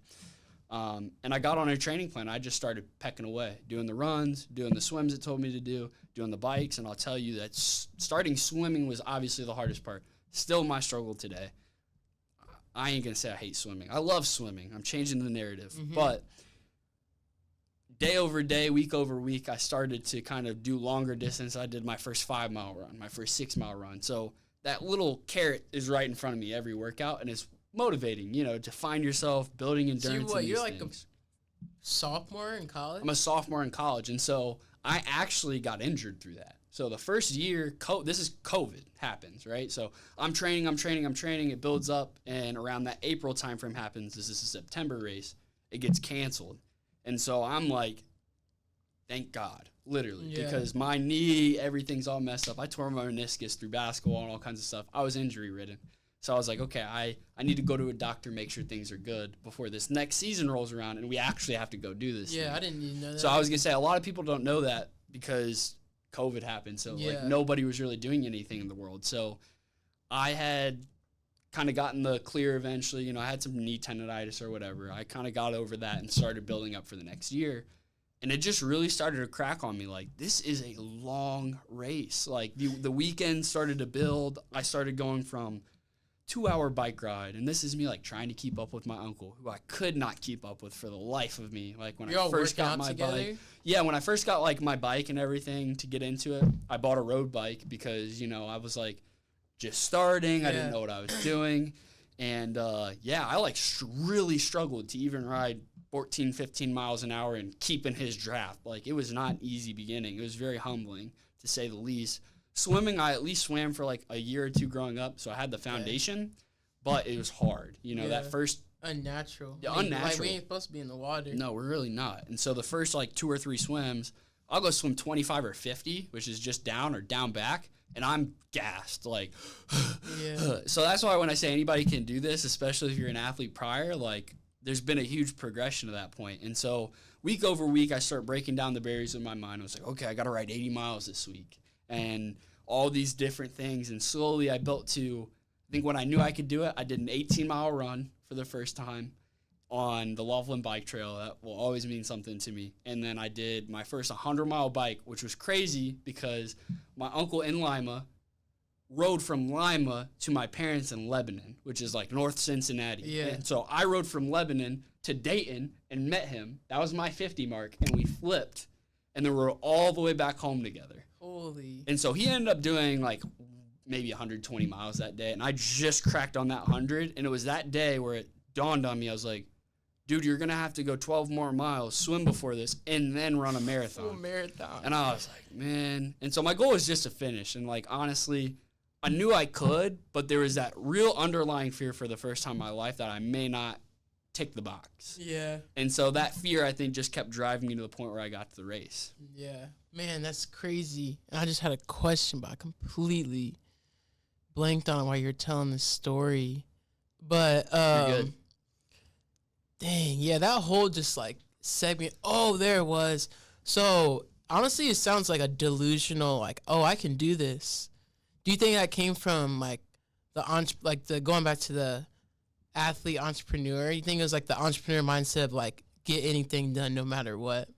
And I got on a training plan. I just started pecking away, doing the runs, doing the swims it told me to do, doing the bikes. And I'll tell you that starting swimming was obviously the hardest part. Still my struggle today. I ain't going to say I hate swimming. I love swimming. I'm changing the narrative. Mm-hmm. But day over day, week over week, I started to kind of do longer distance. I did my first 5-mile run, my first 6-mile run. So that little carrot is right in front of me every workout, and it's motivating, to find yourself building endurance. So you're like things.
A sophomore in college?
I'm a sophomore in college, and so I actually got injured through that. So the first year, this is COVID happens, right? So I'm training, it builds up, and around that April timeframe happens. This is a September race. It gets canceled. And so I'm like, thank God, literally, because my knee, everything's all messed up. I tore my meniscus through basketball and all kinds of stuff. I was injury-ridden. So I was like, okay, I need to go to a doctor, make sure things are good before this next season rolls around, and we actually have to go do this thing.
I didn't even know that.
So I was going to say, a lot of people don't know that because COVID happened. So, nobody was really doing anything in the world. So I had kind of gotten the clear eventually. You know, I had some knee tendonitis or whatever. I kind of got over that and started building up for the next year. And it just really started to crack on me. Like, this is a long race. Like, the weekend started to build. I started going from 2-hour bike ride. And this is me, like, trying to keep up with my uncle, who I could not keep up with for the life of me. Like, when I first got my bike. Yeah, when I first got, like, my bike and everything to get into it, I bought a road bike because, you know, I was, like, just starting. I didn't know what I was doing. And, I, like, really struggled to even ride 14, 15 miles an hour and keeping his draft. Like, it was not an easy beginning. It was very humbling, to say the least. Swimming, I at least swam for, like, a year or two growing up, so I had the foundation, but it was hard. You know, that first...
Unnatural.
Yeah, unnatural.
Like, we ain't supposed to be in the water.
No, we're really not. And so the first, like, 2 or 3 swims, I'll go swim 25 or 50, which is just down or down back, and I'm gassed, like... So that's why when I say anybody can do this, especially if you're an athlete prior, like... There's been a huge progression to that point. And so week over week, I start breaking down the barriers in my mind. I was like, okay, I got to ride 80 miles this week and all these different things. And slowly I built to, I think when I knew I could do it, I did an 18-mile run for the first time on the Loveland Bike Trail. That will always mean something to me. And then I did my first 100-mile bike, which was crazy because my uncle in Lima rode from Lima to my parents in Lebanon, which is like North Cincinnati.
Yeah.
And so I rode from Lebanon to Dayton and met him. That was my 50 mark, and we flipped, and then we're all the way back home together.
Holy.
And so he ended up doing like maybe 120 miles that day, and I just cracked on that 100, and it was that day where it dawned on me. I was like, dude, you're going to have to go 12 more miles, swim before this, and then run a marathon.
Full marathon.
And I was like, man. And so my goal was just to finish, and like, honestly, I knew I could, but there was that real underlying fear for the first time in my life that I may not tick the box.
Yeah.
And so that fear, I think, just kept driving me to the point where I got to the race.
Yeah. Man, that's crazy. And I just had a question, but I completely blanked on it while you're telling this story. But,
You're good.
Dang, yeah, that whole just, like, segment. Oh, there it was. So, honestly, it sounds like a delusional, like, oh, I can do this. Do you think that came from like the going back to the athlete entrepreneur? You think it was like the entrepreneur mindset of like get anything done no matter what?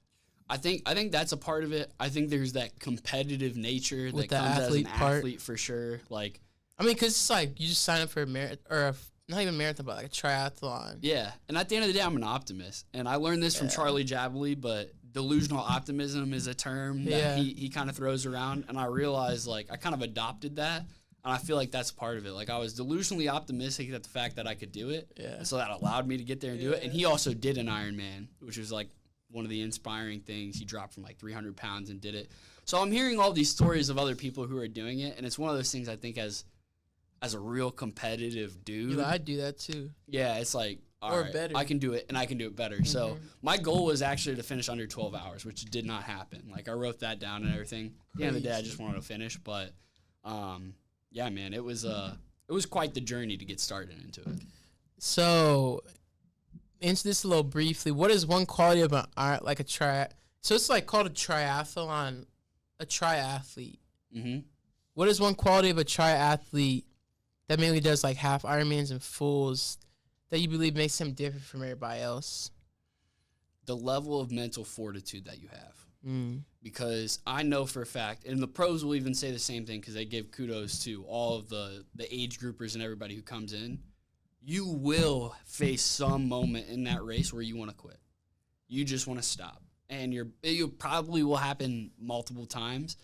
I think that's a part of it. I think there's that competitive nature that comes as an athlete for sure. Like,
I mean, because it's like you just sign up for a marathon or not even a marathon, but like a triathlon.
Yeah, and at the end of the day, I'm an optimist, and I learned this from Charlie Jabley, but delusional optimism is a term that he kind of throws around, and I realized, like, I kind of adopted that, and I feel like that's part of it. Like, I was delusionally optimistic at the fact that I could do it, and so that allowed me to get there and do it, and he also did an Ironman, which was, like, one of the inspiring things. He dropped from, like, 300 pounds and did it. So I'm hearing all these stories of other people who are doing it, and it's one of those things I think as a real competitive dude.
Yeah, I'd do that, too.
Yeah, it's like,
or better.
I can do it, and I can do it better. Mm-hmm. So my goal was actually to finish under 12 hours, which did not happen. Like, I wrote that down and everything. At the end of the day, I just wanted to finish. But, yeah, man, it was quite the journey to get started into it.
So, into this a little briefly, what is one quality of so it's like called a triathlon, a triathlete.
Mm-hmm.
What is one quality of a triathlete that mainly does like half Ironmans and fulls that you believe makes him different from everybody else?
The level of mental fortitude that you have. Because I know for a fact, and the pros will even say the same thing because they give kudos to all of the age groupers and everybody who comes in. You will face some moment in that race where you want to quit. You just want to stop. And you probably will happen multiple times.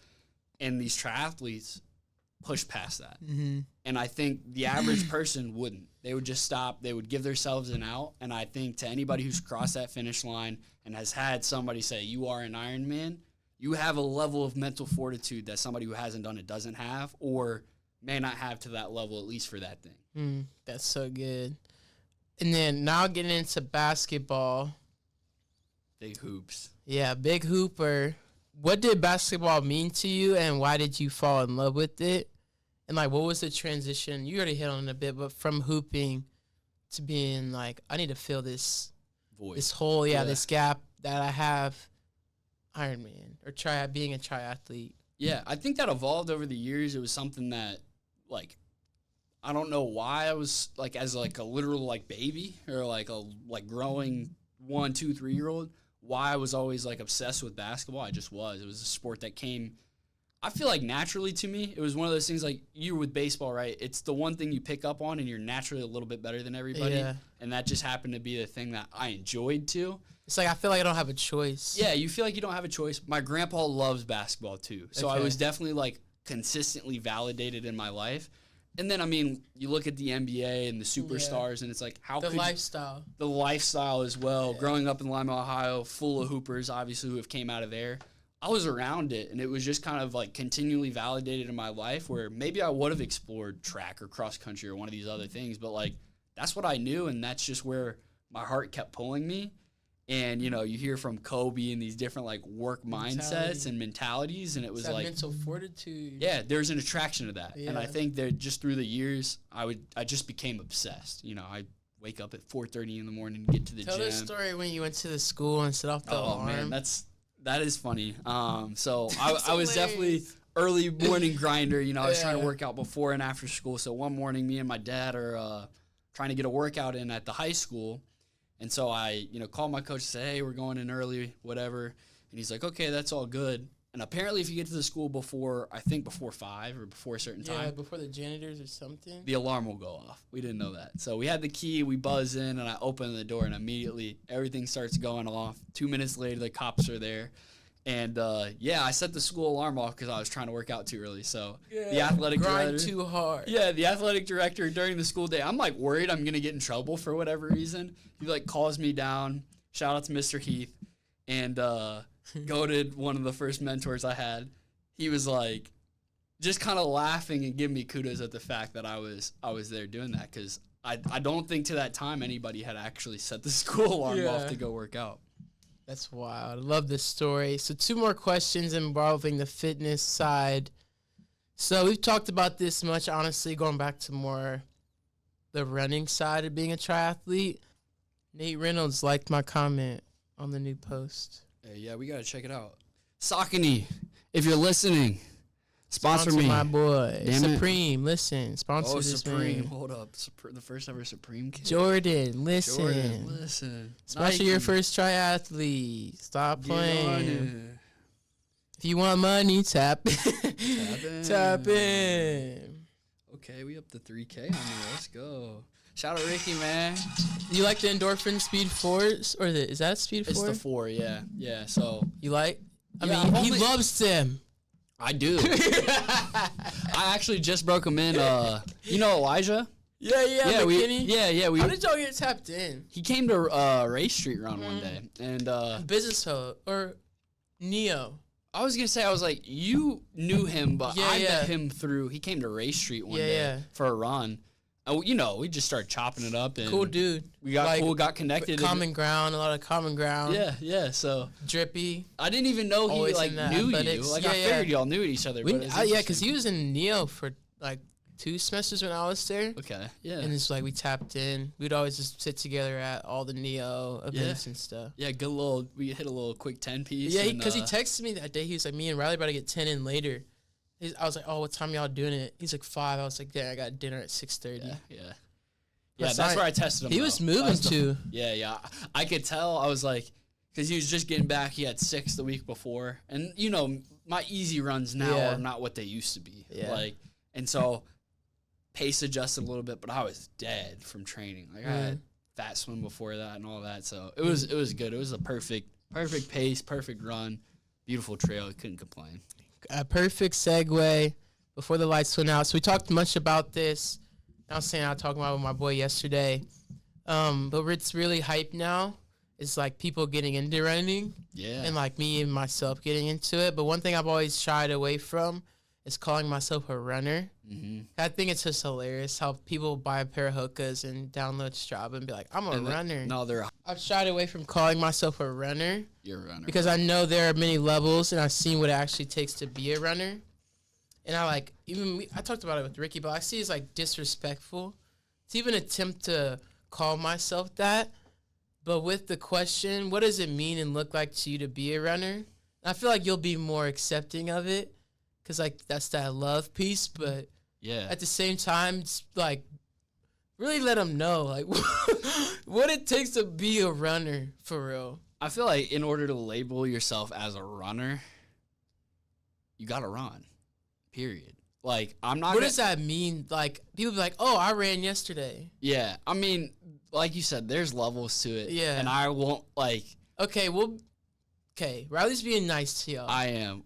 And these triathletes push past that. Mm-hmm. And I think the average person wouldn't. They would just stop. They would give themselves an out. And I think to anybody who's crossed that finish line and has had somebody say, you are an Ironman, you have a level of mental fortitude that somebody who hasn't done it doesn't have or may not have to that level, at least for that thing.
That's so good. And then now getting into basketball.
Big hoops.
Yeah, big hooper. What did basketball mean to you, and why did you fall in love with it? And, like, what was the transition? You already hit on it a bit, but from hooping to being, like, I need to fill this void, this hole, this gap that I have, Ironman, or being a triathlete.
Yeah, I think that evolved over the years. It was something that, like, I don't know why I was like as like a literal like baby or like a like growing 1, 2, 3-year-old. Why I was always like obsessed with basketball. I just was. It was a sport that came, I feel like, naturally to me. It was one of those things like you with baseball, right? It's the one thing you pick up on and you're naturally a little bit better than everybody. Yeah. And that just happened to be the thing that I enjoyed too.
It's like I feel like I don't have a choice.
Yeah, you feel like you don't have a choice. My grandpa loves basketball too. So I was definitely like consistently validated in my life. And then, I mean, you look at the NBA and the superstars, and it's like, how could
lifestyle.
The lifestyle as well. Yeah. Growing up in Lima, Ohio, full of hoopers, obviously, who have came out of there. I was around it, and it was just kind of, like, continually validated in my life where maybe I would have explored track or cross country or one of these other things. But, like, that's what I knew, and that's just where my heart kept pulling me. And, you know, you hear from Kobe and these different, like, work mindsets and mentalities, and it was like
mental fortitude.
Yeah, there's an attraction to that. Yeah. And I think that just through the years, I just became obsessed. You know, I wake up at 4:30 in the morning to get to the gym.
Tell the story when you went to the school and set off the alarm.
Oh, man, that is funny. So I was definitely early morning grinder. You know, I was trying to work out before and after school. So one morning, me and my dad are trying to get a workout in at the high school. And so I, you know, called my coach and said, hey, we're going in early, whatever. And he's like, okay, that's all good. And apparently if you get to the school before 5 or before a certain time.
Yeah, before the janitors or something.
The alarm will go off. We didn't know that. So we had the key, we buzz in, and I open the door, and immediately everything starts going off. 2 minutes later, the cops are there. And, I set the school alarm off because I was trying to work out too early. So the athletic
grind
director.
too hard.
Yeah, the athletic director during the school day, I'm, like, worried I'm going to get in trouble for whatever reason. He, like, calls me down. Shout out to Mr. Heath. And goated one of the first mentors I had. He was, like, just kind of laughing and giving me kudos at the fact that I was there doing that because I don't think to that time anybody had actually set the school alarm off to go work out.
That's wild. I love this story. So 2 more questions involving the fitness side. So we've talked about this much, honestly, going back to more the running side of being a triathlete. Nate Reynolds liked my comment on the new post.
Yeah, we got to check it out. Saucony, if you're listening, sponsor me.
My boy. Damn Supreme, listen. Sponsor this
Supreme.
Man.
Hold up. The first ever Supreme kid.
Jordan, listen. Sponsor your first triathlete. Stop playing. If you want money, tap in. Tap in.
Okay, we up to 3K on me. Let's go. Shout out Ricky, man.
You like the endorphin Speed 4s? Or is that Speed 4?
It's the 4, yeah. Yeah, so.
You like? I mean, he loves them.
I do. I actually just broke him in. You know Elijah?
Yeah,
McKinney?
How did y'all get tapped in?
He came to Race Street Run one day. And
Business Ho or Neo.
I was going to say, I was like, you knew him, but I met him through, he came to Race Street one day for a run. You know, we just started chopping it up. And
cool dude.
We got got connected.
Common ground, a lot of common ground.
Yeah, so.
Drippy.
I didn't even know he, like, knew you. Like, I figured y'all knew each other.
Yeah, because he was in Neo for, like, 2 semesters when I was there.
Okay, yeah.
And it's like we tapped in. We'd always just sit together at all the Neo events and stuff.
Yeah, we hit a little quick 10-piece.
Yeah, because he texted me that day. He was like, me and Riley about to get 10 in later. I was like, oh, what time y'all doing it? He's like, 5. I was like, yeah, I got dinner at 6:30.
Yeah, that's where I tested him.
He was moving too.
Yeah. I could tell. I was like, because he was just getting back. He had 6 the week before. And, you know, my easy runs now are not what they used to be.
Yeah.
Like, and so pace adjusted a little bit, but I was dead from training. Like, I had fat swim before that and all that. So it was good. It was a perfect pace, perfect run, beautiful trail. I couldn't complain.
A perfect segue before the lights went out. So we talked much about this. I was saying I was talking about it with my boy yesterday. But it's really hype now. It's like people getting into running.
Yeah.
And like me and myself getting into it. But one thing I've always shied away from is calling myself a runner.
Mm-hmm.
I think it's just hilarious how people buy a pair of hookahs and download Strava and be like, I'm a runner. I've shied away from calling myself a runner.
You're a runner.
Because I know there are many levels and I've seen what it actually takes to be a runner. And I talked about it with Ricky, but I see it's like disrespectful to even attempt to call myself that. But with the question, what does it mean and look like to you to be a runner? I feel like you'll be more accepting of it because like that's that love piece. But
Yeah.
At the same time, it's like, really let them know, like, what it takes to be a runner, for real.
I feel like in order to label yourself as a runner, you got to run, period. Like, I'm not.
What does that mean? Like, people be like, oh, I ran yesterday.
Yeah. I mean, like you said, there's levels to it.
Yeah.
And I won't, like.
Okay, well, Riley's being nice to y'all.
I am.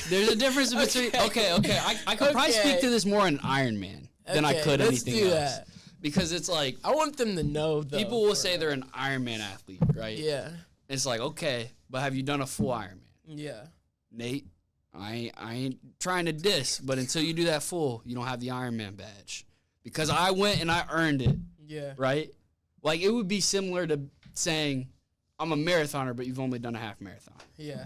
There's a difference between. Okay. I could probably speak to this more in Ironman than I could anything else. That. Because it's like.
I want them to know, though.
People will say they're an Ironman athlete, right?
Yeah.
It's like, okay, but have you done a full Ironman?
Yeah.
Nate, I ain't trying to diss, but until you do that full, you don't have the Ironman badge. Because I went and I earned it.
Yeah.
Right? Like, it would be similar to saying, I'm a marathoner, but you've only done a half marathon.
Yeah.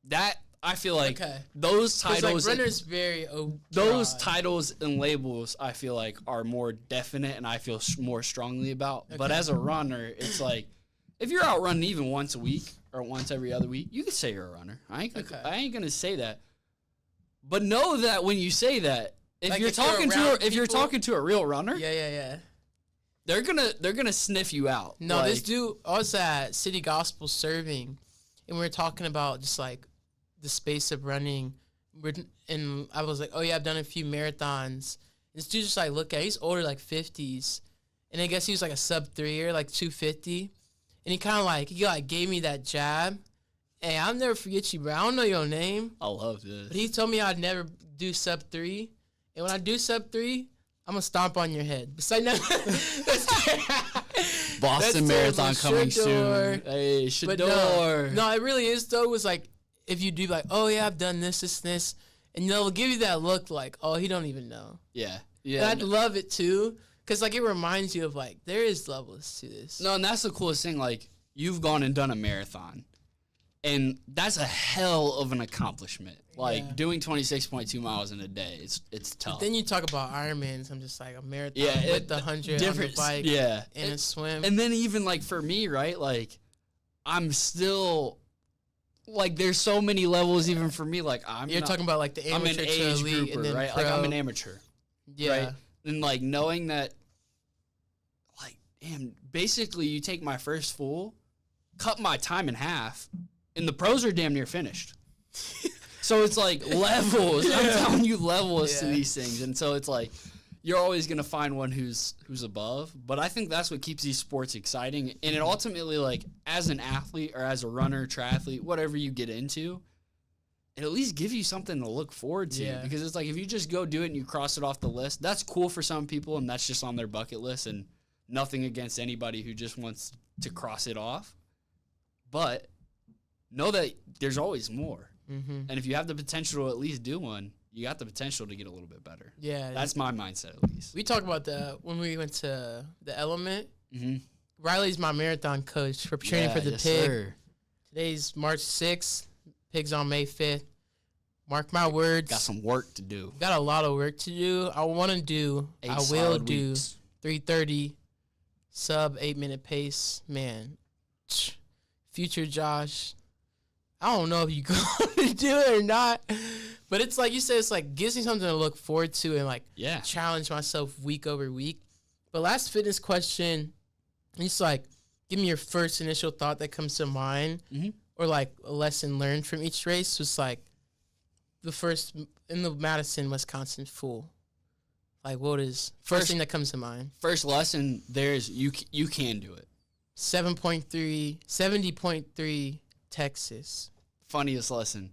That, I feel like, those titles.
Like, runner's very
those titles and labels, I feel like, are more definite and I feel more strongly about. Okay. But as a runner, it's like, if you're out running even once a week or once every other week, you can say you're a runner. I ain't gonna say that. But know that when you say that, if you're talking to a real runner, they're gonna sniff you out.
No, like, this dude, I was at City Gospel serving, and we were talking about just like the space of running. And I was like, oh yeah, I've done a few marathons. This dude just like look at, he's older, like 50s, and I guess he was like a sub-3er, like 250. And he kind of like, gave me that jab. Hey, I'll never forget you, bro. I don't know your name.
I love this.
But he told me I'd never do sub-3. And when I do sub-3, I'm going to stomp on your head. Besides,
Boston Marathon coming soon. Hey, Shador.
No, it really is, though. It was like, if you do like, oh, yeah, I've done this. And they'll give you that look like, oh, he don't even know.
Yeah.
And I'd love it, too. Because, like, it reminds you of, like, there is levels to this.
No, and that's the coolest thing. Like, you've gone and done a marathon. And that's a hell of an accomplishment. Like, doing 26.2 miles in a day, it's tough.
But then you talk about Ironmans. I'm just like, a marathon with the 100 on the bike and a swim.
And then even, like, for me, right, like, I'm still... Like, there's so many levels even for me. Like,
You're talking about, like, the amateur to elite
grouper,
and then
right?
pro.
Like, I'm an amateur.
Yeah.
Right? And, like, knowing that, like, damn, basically you take my first full, cut my time in half, and the pros are damn near finished. So it's, like, levels. I'm telling you levels to these things. And so it's, like, you're always going to find one who's above. But I think that's what keeps these sports exciting. And it ultimately, like, as an athlete or as a runner, triathlete, whatever you get into, it at least gives you something to look forward to. Yeah. Because it's like, if you just go do it and you cross it off the list, that's cool for some people and that's just on their bucket list, and nothing against anybody who just wants to cross it off. But know that there's always more. Mm-hmm. And if you have the potential to at least do one, you got the potential to get a little bit better.
Yeah.
That's my mindset, at least.
We talked about that when we went to the Element.
Mm-hmm.
Riley's my marathon coach for training for the Pig.
Sir.
Today's March 6th. Pig's on May 5th. Mark my words.
Got some work to do.
Got a lot of work to do. I will do 3:30 sub 8-minute pace. Man, future Josh. I don't know if you're going to do it or not. But it's like you said, it's like gives me something to look forward to and like challenge myself week over week. But last fitness question, it's like, give me your first initial thought that comes to mind, or like a lesson learned from each race. Was like the first in the Madison, Wisconsin full. Like, what is first thing that comes to mind?
First lesson there is you can do it.
70.3 Texas.
Funniest lesson.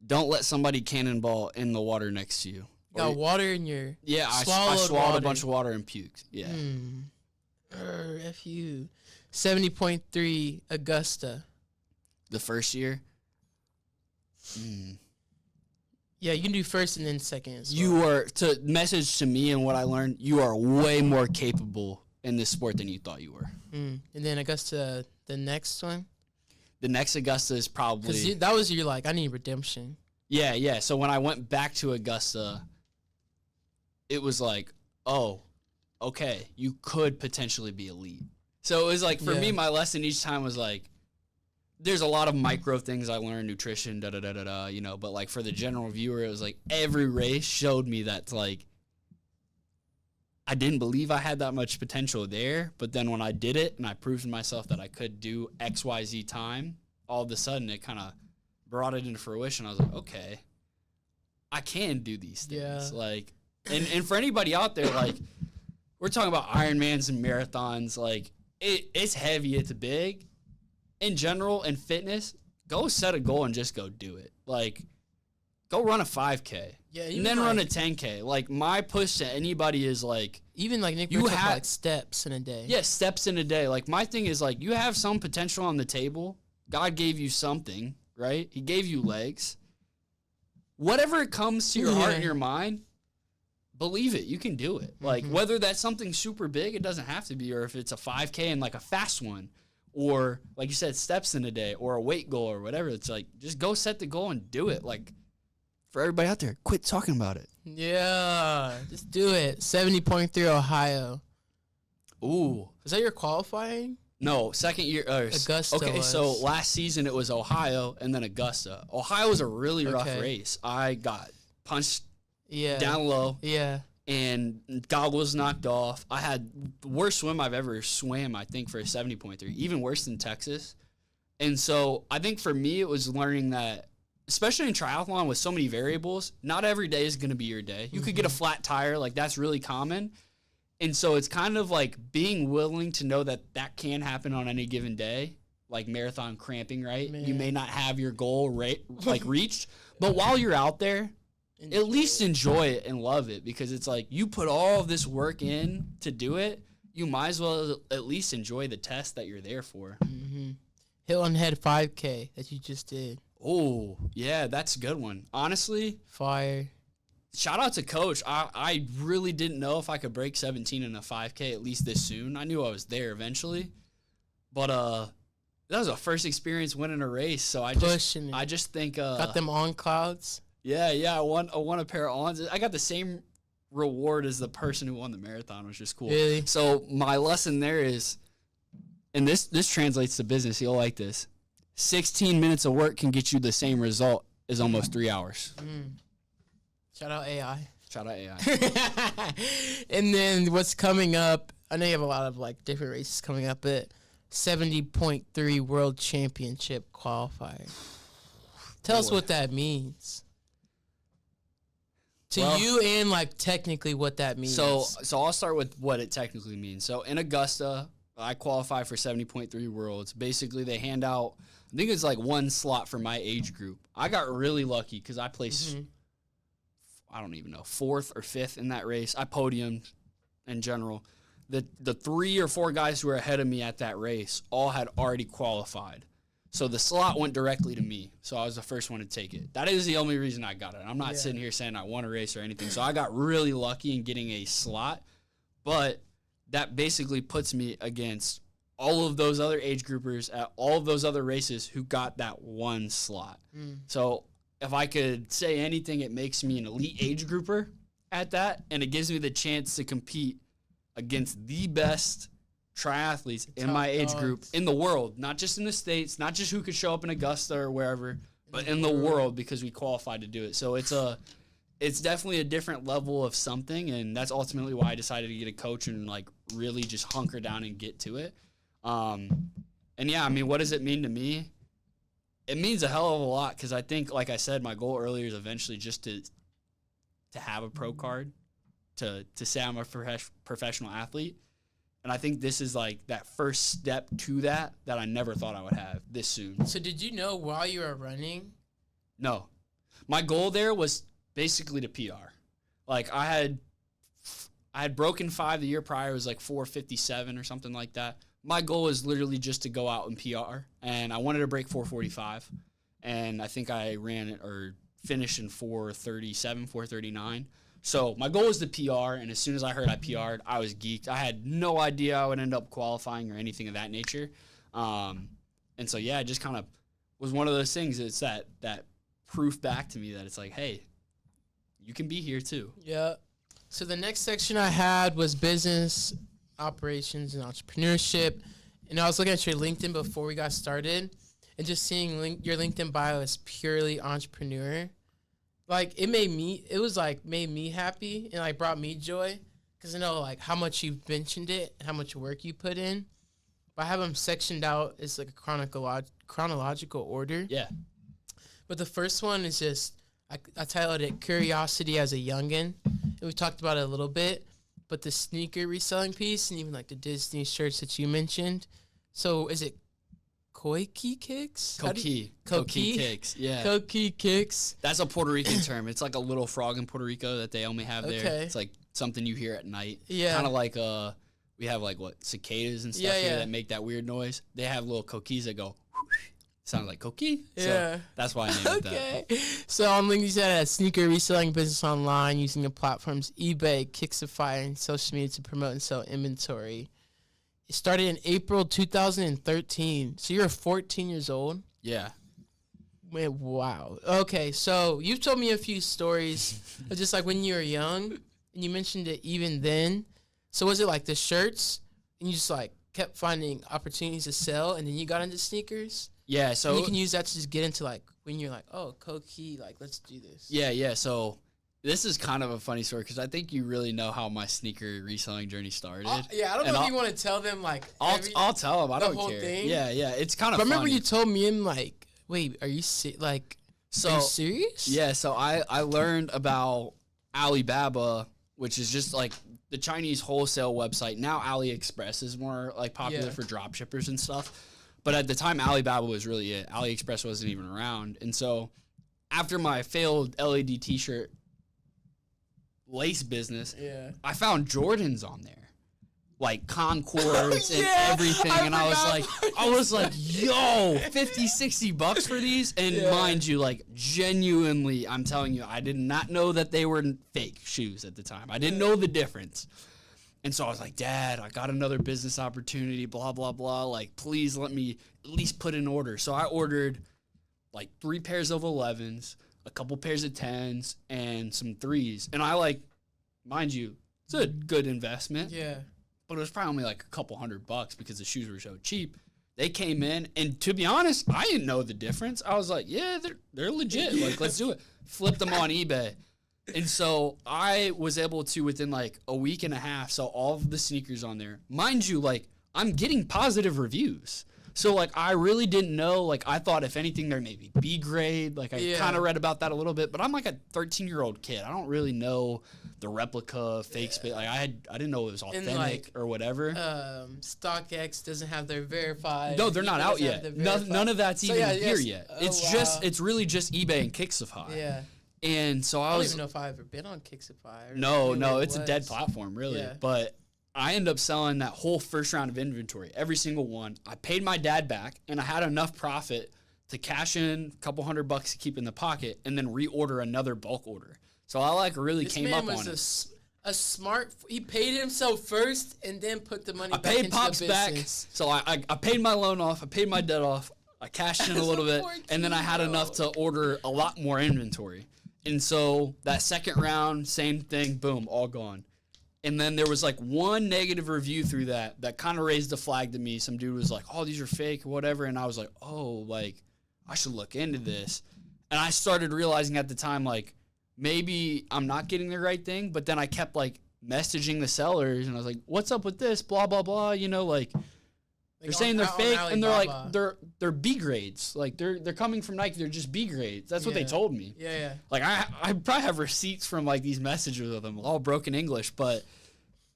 Don't let somebody cannonball in the water next to you.
You got water in your...
Yeah, I swallowed a bunch of water and puked. Yeah.
F you. 70.3 Augusta.
The first year?
Yeah, you can do first and then second as well.
You are, to message to me and what I learned, you are way more capable in this sport than you thought you were.
And then Augusta, the next one?
The next Augusta is probably...
Because that was your, like, I need redemption.
Yeah. So when I went back to Augusta, it was like, oh, okay, you could potentially be elite. So it was like, for me, my lesson each time was like, there's a lot of micro things I learned, nutrition, you know, but like for the general viewer, it was like every race showed me that like I didn't believe I had that much potential there, but then when I did it and I proved to myself that I could do XYZ time, all of a sudden it kind of brought it into fruition. I was like, okay, I can do these things.
Yeah.
Like, and for anybody out there, like, we're talking about Ironmans and marathons, like, it's heavy, it's big. In general, in fitness, go set a goal and just go do it. Like, go run a 5K.
Yeah,
and then run a 10K. Like, my push to anybody is, like,
even like Nick, you have like steps in a day.
Yeah, steps in a day. Like, my thing is, like, you have some potential on the table. God gave you something, right? He gave you legs. Whatever it comes to your heart and your mind, believe it. You can do it. Like, whether that's something super big, it doesn't have to be, or if it's a 5K and, like, a fast one. Or, like you said, steps in a day or a weight goal or whatever. It's like, just go set the goal and do it. Like, for everybody out there, quit talking about it.
Yeah, just do it. 70.3 Ohio.
Ooh.
Is that your qualifying?
No, second year.
Augusta.
Okay, so last season it was Ohio and then Augusta. Ohio was a really rough race. I got punched down low.
Yeah.
And goggles knocked off. I had the worst swim I've ever swam, I think, for a 70.3, even worse than Texas. And so I think for me, it was learning that, especially in triathlon with so many variables, not every day is going to be your day. You could get a flat tire. Like, that's really common. And so it's kind of like being willing to know that that can happen on any given day, like marathon cramping, right? Man. You may not have your goal reached, but while you're out there, at least enjoy it and love it, because it's like you put all of this work in to do it. You might as well at least enjoy the test that you're there for.
Hilton Head 5K that you just did.
Oh, yeah, that's a good one. Honestly,
fire.
Shout out to Coach. I really didn't know if I could break 17 in a 5K at least this soon. I knew I was there eventually, but that was a first experience winning a race. So I just think
got them on clouds.
Yeah, I won a pair of ons. I got the same reward as the person who won the marathon, which is cool.
Really?
So my lesson there is, and this translates to business. You'll like this. 16 minutes of work can get you the same result as almost 3 hours.
Shout out AI.
Shout out AI.
And then what's coming up? I know you have a lot of like different races coming up, but 70.3 World Championship qualifier. Tell us what that means. To you, and like technically what that means.
So I'll start with what it technically means. So in Augusta, I qualify for 70.3 Worlds. Basically, they hand out, I think it's like one slot for my age group. I got really lucky because I placed, I don't even know, 4th or 5th in that race. I podiumed in general. The 3 or 4 guys who were ahead of me at that race all had already qualified. So the slot went directly to me. So I was the first one to take it. That is the only reason I got it. I'm not sitting here saying I won a race or anything. So I got really lucky in getting a slot. But that basically puts me against all of those other age groupers at all of those other races who got that one slot. So if I could say anything, it makes me an elite age grouper at that. And it gives me the chance to compete against the best triathletes in my age group in the world, not just in the States, not just who could show up in Augusta or wherever, but in the world, because we qualified to do it. So it's definitely a different level of something, and that's ultimately why I decided to get a coach and like really just hunker down and get to it. And yeah, I mean, what does it mean to me? It means a hell of a lot, because I think, like I said, my goal earlier is eventually just to have a pro card, to say I'm a professional athlete. And I think this is like that first step to that I never thought I would have this soon.
So did you know while you were running?
No. My goal there was basically to PR. Like I had broken 5 the year prior. It was like 4:57 or something like that. My goal was literally just to go out and PR. And I wanted to break 4:45. And I think I ran it or finished in 4:37, 4:39. So my goal was to PR, and as soon as I heard I PR'd, I was geeked. I had no idea I would end up qualifying or anything of that nature. And so, yeah, it just kind of was one of those things. It's that proof back to me that it's like, hey, you can be here too.
Yeah. So the next section I had was business operations and entrepreneurship. And I was looking at your LinkedIn before we got started. and just seeing your LinkedIn bio is purely entrepreneur, like it made me happy and like brought me joy because I know like how much you've mentioned it and how much work you put in. But I have them sectioned out as like a chronological order.
Yeah.
But the first one is just I titled it Curiosity as a Youngin', and we talked about it a little bit. But the sneaker reselling piece and even like the Disney shirts that you mentioned. So is it Koiki Kicks?
Koki Kicks. Yeah.
Koki Kicks.
That's a Puerto Rican term. It's like a little frog in Puerto Rico that they only have there. It's like something you hear at night.
Yeah.
Kind of like we have like cicadas and stuff here that make that weird noise. They have little kokis that go sound like Koki.
Yeah.
So that's why I named it that.
So on LinkedIn, you said a sneaker reselling business online using the platforms eBay, Kixify, and social media to promote and sell inventory. It started in April 2013. So you're 14 years old?
Yeah.
Man, wow. Okay, so you've told me a few stories of just like when you were young, and you mentioned it even then. So was it like the shirts, and you just like kept finding opportunities to sell, and then you got into sneakers?
Yeah, so...
And you can use that to just get into like, when you're like, oh, Koki, like, let's do this.
Yeah, so... This is kind of a funny story because I think you really know how my sneaker reselling journey started.
Yeah, I don't know if you want to tell them like
I'll tell them. I don't care.
Thing.
Yeah, it's kind of.
But remember,
funny.
you told me, I'm like, wait, are you are you serious?
Yeah, so I learned about Alibaba, which is just like the Chinese wholesale website. Now AliExpress is more like popular for drop shippers and stuff. But at the time, Alibaba was really it. AliExpress wasn't even around, and so after my failed LED T-shirt lace business, I found Jordans on there, like Concords and everything, and I was like, yo, $50-$60 for these, and mind you, like genuinely, I'm telling you, I did not know that they were fake shoes at the time. I didn't know the difference, and so I was like, Dad, I got another business opportunity, blah blah blah. Like, please let me at least put an order. So I ordered like 3 pairs of 11s. A couple pairs of 10s, and some 3s. And I mind you, it's a good investment.
Yeah.
But it was probably only like a couple $100 because the shoes were so cheap. They came in, and to be honest, I didn't know the difference. I was like, yeah, they're legit. Like, let's do it. Flipped them on eBay. And so I was able to, within like a week and a half, sell all of the sneakers on there. Mind you, like, I'm getting positive reviews. So, like, I really didn't know. Like, I thought, if anything, there may be B grade. Like, I kind of read about that a little bit. But I'm, like, a 13-year-old kid. I don't really know the replica, fake space. Like, I didn't know it was authentic or whatever.
StockX doesn't have their verified.
No, they're not out yet. None of that's even here yet. It's really just eBay and Kixify.
Yeah.
And so
I don't even know if I've ever been on Kixify.
No, it's a dead platform, really. Yeah. But I ended up selling that whole first round of inventory, every single one. I paid my dad back, and I had enough profit to cash in a couple $100 to keep in the pocket, and then reorder another bulk order. So I really came up on it.
A smart. He paid himself first, and then put the money back into the business. I paid Pops
back, so I paid my loan off. I paid my debt off. I cashed in a little bit, and then I had enough to order a lot more inventory. And so that second round, same thing, boom, all gone. And then there was like one negative review through that kind of raised a flag to me. Some dude was like, oh, these are fake or whatever. And I was like, oh, like, I should look into this. And I started realizing at the time, like, maybe I'm not getting the right thing. But then I kept like messaging the sellers, and I was like, what's up with this? Blah, blah, blah. You know, like they're saying they're fake, and they're like, they're B grades. Like they're coming from Nike. They're just B grades. That's what they told me.
Yeah.
Like I probably have receipts from like these messages with them, all broken English. But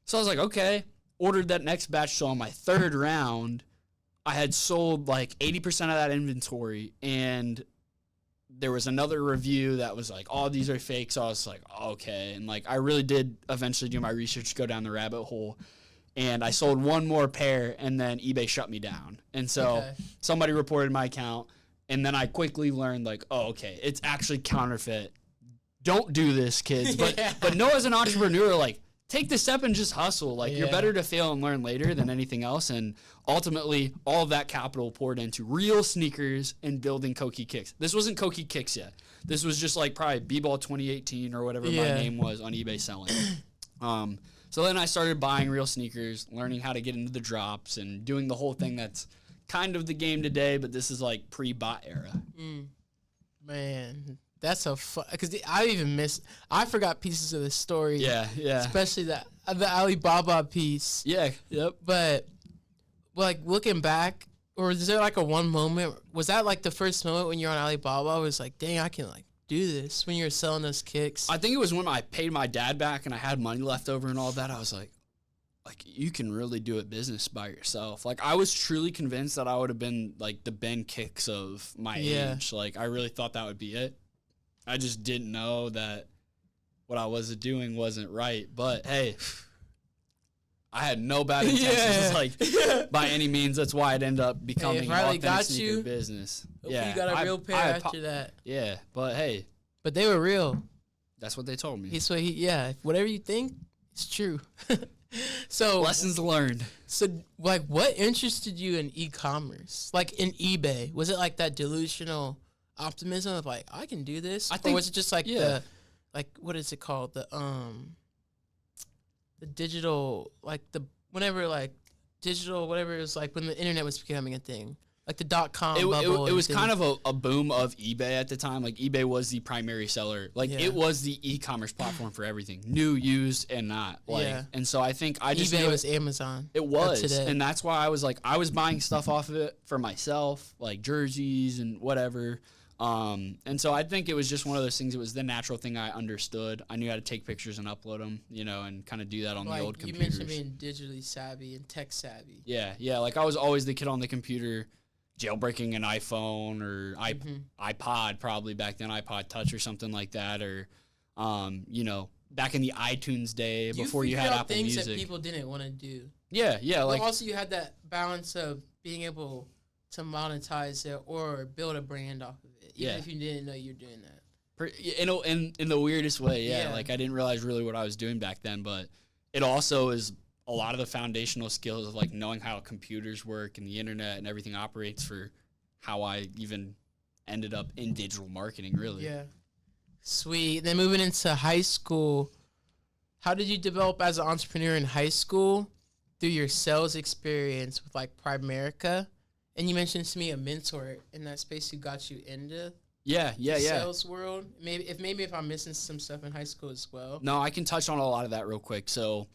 so I was like, okay, ordered that next batch. So on my third round, I had sold like 80% of that inventory, and there was another review that was like, oh, these are fake. So I was like, okay. And like I really did eventually do my research, go down the rabbit hole. And I sold one more pair, and then eBay shut me down. And so somebody reported my account, and then I quickly learned, like, oh, okay, it's actually counterfeit. Don't do this, kids. But know as an entrepreneur, like, take the step and just hustle. Like, you're better to fail and learn later than anything else. And ultimately, all of that capital poured into real sneakers and building Koki Kicks. This wasn't Koki Kicks yet. This was just, like, probably B-Ball 2018 or whatever my name was on eBay selling. So then I started buying real sneakers, learning how to get into the drops, and doing the whole thing that's kind of the game today, but this is like pre-bot era.
Man, that's a fun, because I forgot pieces of the story.
Yeah.
Especially the Alibaba piece.
Yeah, yep.
But like looking back, or is there like a one moment? Was that like the first moment when you're on Alibaba? I was like, dang, I can like do this when you're selling those kicks.
I think it was when I paid my dad back and I had money left over and all that. I was like, you can really do a business by yourself. Like, I was truly convinced that I would have been like the Ben Kicks of my age. Like, I really thought that would be it. I just didn't know that what I was doing wasn't right. But hey, I had no bad intentions, like by any means. That's why it ended up becoming an authentic sneaker business.
You got a real pair after that.
Yeah, but hey,
but they were real.
That's what they told me.
Whatever you think, it's true. So
lessons learned.
So like, what interested you in e-commerce? Like in eBay, was it like that delusional optimism of like, I can do this? Or was it just like what is it called? The digital, like digital, whatever it was, like when the internet was becoming a thing. Like the .com bubble.
It was kind of a boom of eBay at the time. Like, eBay was the primary seller. Like, it was the e-commerce platform for everything. New, used, and not. Like, and so I think
eBay was Amazon.
It was. And that's why I was like, I was buying stuff off of it for myself, like jerseys and whatever. And so I think it was just one of those things. It was the natural thing I understood. I knew how to take pictures and upload them, and kind of do that on the old computers.
You mentioned being digitally savvy and tech savvy.
Yeah. Like, I was always the kid on the computer jailbreaking an iPhone or iPod, probably back then, iPod Touch or something like that, or back in the iTunes day before you had Apple Music.
Things that people didn't want to do.
Yeah.
But also, you had that balance of being able to monetize it or build a brand off of it, even if you didn't know you were doing that.
In the weirdest way, Like, I didn't realize really what I was doing back then, but it also is a lot of the foundational skills of like knowing how computers work and the internet and everything operates for how I even ended up in digital marketing, really.
Yeah. Sweet. Then moving into high school, how did you develop as an entrepreneur in high school through your sales experience with like Primerica? And you mentioned to me a mentor in that space who got you into the sales world. Maybe if I'm missing some stuff in high school as well.
No, I can touch on a lot of that real quick. So,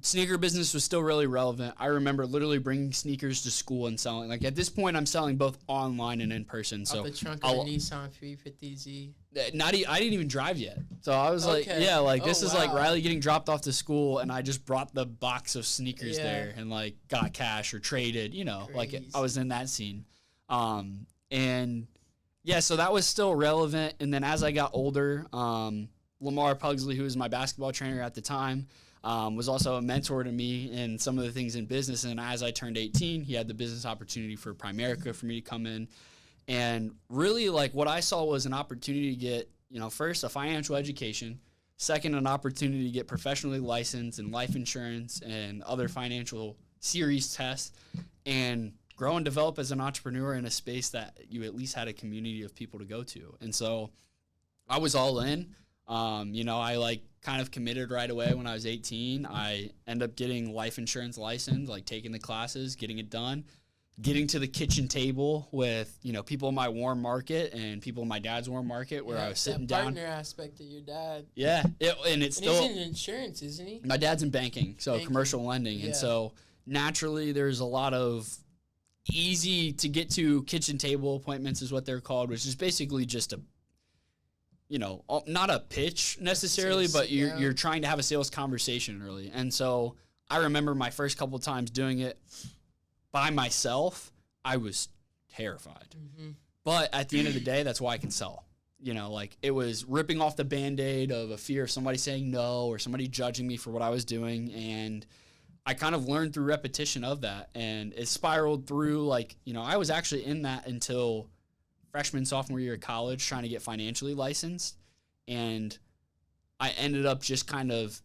sneaker business was still really relevant. I remember literally bringing sneakers to school and selling. Like, at this point, I'm selling both online and in person. So
the trunk of the Nissan 350Z.
I didn't even drive yet. So I was this is like Riley getting dropped off to school, and I just brought the box of sneakers there and like got cash or traded. Like I was in that scene. And yeah, so that was still relevant. And then as I got older, Lamar Pugsley, who was my basketball trainer at the time, was also a mentor to me in some of the things in business. And as I turned 18, he had the business opportunity for Primerica for me to come in. And really, like, what I saw was an opportunity to get, first, a financial education, second, an opportunity to get professionally licensed in life insurance and other financial series tests, and grow and develop as an entrepreneur in a space that you at least had a community of people to go to. And so I was all in. I like kind of committed right away when I was 18. I ended up getting life insurance license, like taking the classes, getting it done, getting to the kitchen table with, people in my warm market and people in my dad's warm market where I was sitting down.
Partner aspect of your dad.
Yeah. He's
in insurance, isn't he?
My dad's in banking, commercial lending. Yeah. And so naturally there's a lot of easy to get to kitchen table appointments is what they're called, which is basically just not a pitch necessarily, but you're trying to have a sales conversation early. And so I remember my first couple of times doing it by myself, I was terrified. Mm-hmm. But at the end of the day, that's why I can sell. It was ripping off the Band-Aid of a fear of somebody saying no or somebody judging me for what I was doing. And I kind of learned through repetition of that. And it spiraled through, I was actually in that until freshman, sophomore year of college trying to get financially licensed. And I ended up just kind of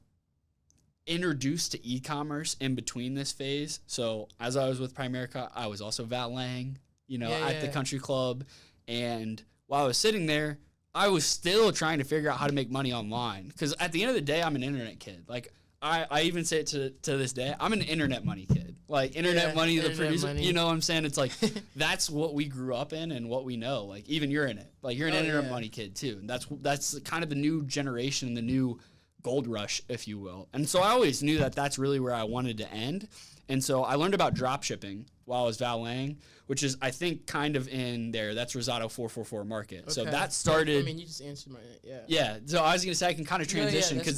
introduced to e-commerce in between this phase. So as I was with Primerica, I was also valeting, at the country club. And while I was sitting there, I was still trying to figure out how to make money online. Because at the end of the day, I'm an internet kid. Like, I even say it to this day, I'm an internet money kid. Like internet money, the producer,
money.
you know what I'm saying? It's like, that's what we grew up in and what we know. Like even you're in it. Like you're an internet money kid too. And that's kind of the new generation, the new gold rush, if you will. And so I always knew that that's really where I wanted to end. And so I learned about drop shipping while I was valeting, which is, I think, kind of in there. That's Rosado 444 market. Okay. So that started.
I mean, you just answered my, yeah.
Yeah. So I was going to say I can kind of transition because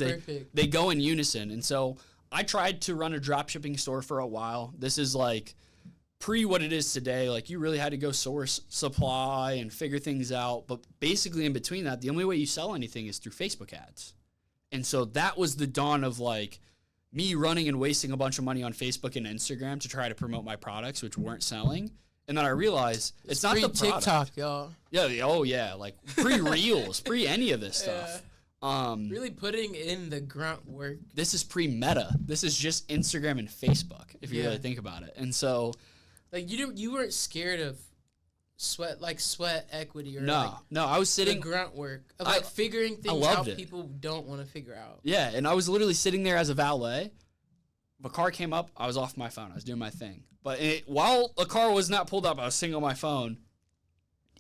they go in unison. And so I tried to run a drop shipping store for a while. This is like pre what it is today. Like you really had to go source supply and figure things out. But basically in between that, the only way you sell anything is through Facebook ads. And so that was the dawn of like me running and wasting a bunch of money on Facebook and Instagram to try to promote my products, which weren't selling. And then I realized it's not the product.
TikTok, y'all.
Yeah. Oh yeah. Like pre-reels, pre any of this stuff.
Really putting in the grunt work.
This is pre-meta. This is just Instagram and Facebook, if you really think about it. And so,
like you weren't scared of sweat equity or
no. I was sitting
the grunt work of like figuring things out people don't want to figure out.
Yeah, and I was literally sitting there as a valet. If a car came up, I was off my phone. I was doing my thing. But while a car was not pulled up, I was sitting on my phone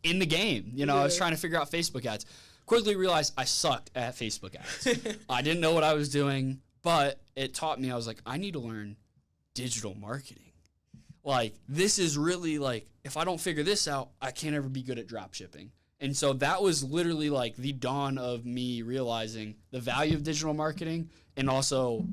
in the game. You know, I was trying to figure out Facebook ads. Quickly realized I sucked at Facebook ads. I didn't know what I was doing, but it taught me. I was like, I need to learn digital marketing. Like, this is really like, if I don't figure this out, I can't ever be good at drop shipping. And so that was literally like the dawn of me realizing the value of digital marketing and also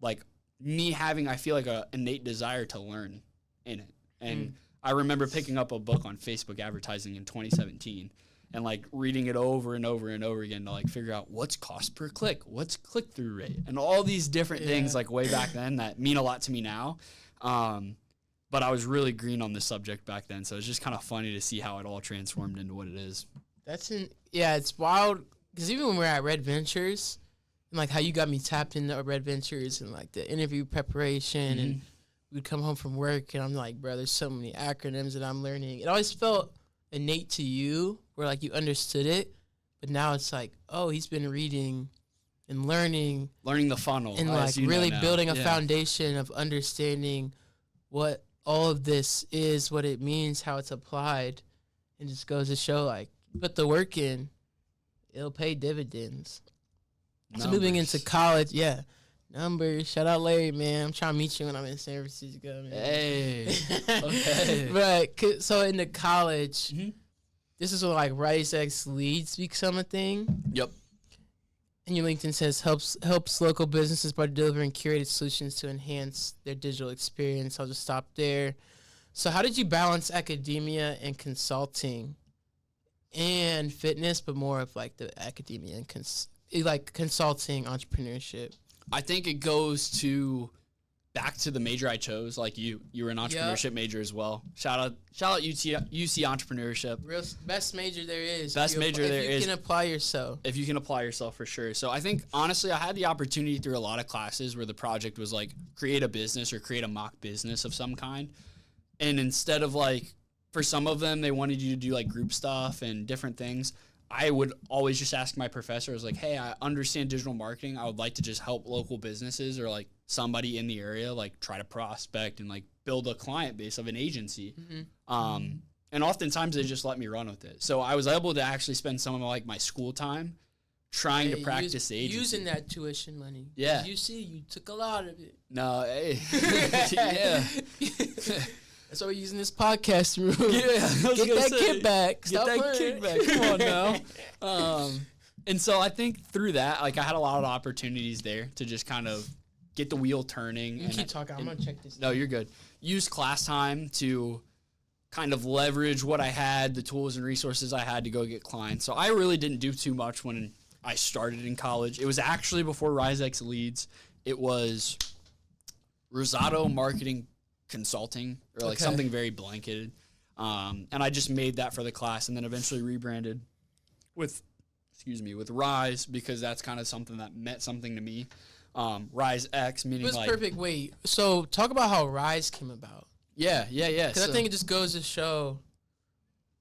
like me having, I feel like, a innate desire to learn in it. And I remember picking up a book on Facebook advertising in 2017 and like reading it over and over and over again to like figure out what's cost per click, what's click-through rate, and all these different things like way back then that mean a lot to me now. But I was really green on this subject back then, so it's just kind of funny to see how it all transformed into what it is.
It's wild, because even when we were at Red Ventures, and like how you got me tapped into Red Ventures and like the interview preparation, and we'd come home from work, and I'm like, bro, there's so many acronyms that I'm learning. It always felt innate to you, where like you understood it, but now it's like, oh, he's been reading and learning
the funnel,
and like really building a foundation of understanding what all of this is, what it means, how it's applied, and just goes to show, like, put the work in, it'll pay dividends. Numbers. So moving into college, numbers. Shout out Larry, man. I'm trying to meet you when I'm in San Francisco, man.
Hey. Okay.
Right. So into college, this is what like Rise X Leads become a thing.
Yep.
And your LinkedIn says helps local businesses by delivering curated solutions to enhance their digital experience. I'll just stop there. So how did you balance academia and consulting and fitness, but more of like the academia and consulting entrepreneurship?
I think it goes back to the major I chose. Like you were an entrepreneurship major as well. Shout out UC Entrepreneurship.
Best major there is.
Best major there is.
If you can apply yourself.
If you can apply yourself, for sure. So I think, honestly, I had the opportunity through a lot of classes where the project was like create a business or create a mock business of some kind. And instead of like, for some of them, they wanted you to do like group stuff and different things. I would always just ask my professor, I was like, hey, I understand digital marketing. I would like to just help local businesses or like somebody in the area, like try to prospect and like build a client base of an agency. And oftentimes they just let me run with it. So I was able to actually spend some of like my school time trying to practice the agency.
Using that tuition money.
Yeah.
You took a lot of it.
No, hey. Yeah.
That's why we're using this podcast room.
Yeah,
get that kickback.
Get that kickback. Come on now. And so I think through that, like I had a lot of opportunities there to just kind of get the wheel turning.
You keep talking. I'm gonna check this.
No, you're good. Use class time to kind of leverage what I had, the tools and resources I had to go get clients. So I really didn't do too much when I started in college. It was actually before Rise X Leads. It was Rosado Marketing Consulting, or like something very blanketed. And I just made that for the class and then eventually rebranded with Rise, because that's kind of something that meant something to me. Rise X, meaning
like... perfect. Wait, so talk about how Rise came about.
Yeah.
Because I think it just goes to show,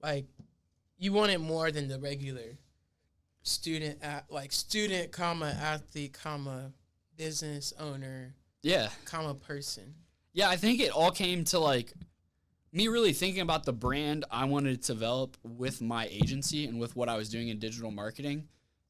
like, you want it more than the regular student, athlete, business owner, person.
Yeah, I think it all came to like me really thinking about the brand I wanted to develop with my agency and with what I was doing in digital marketing.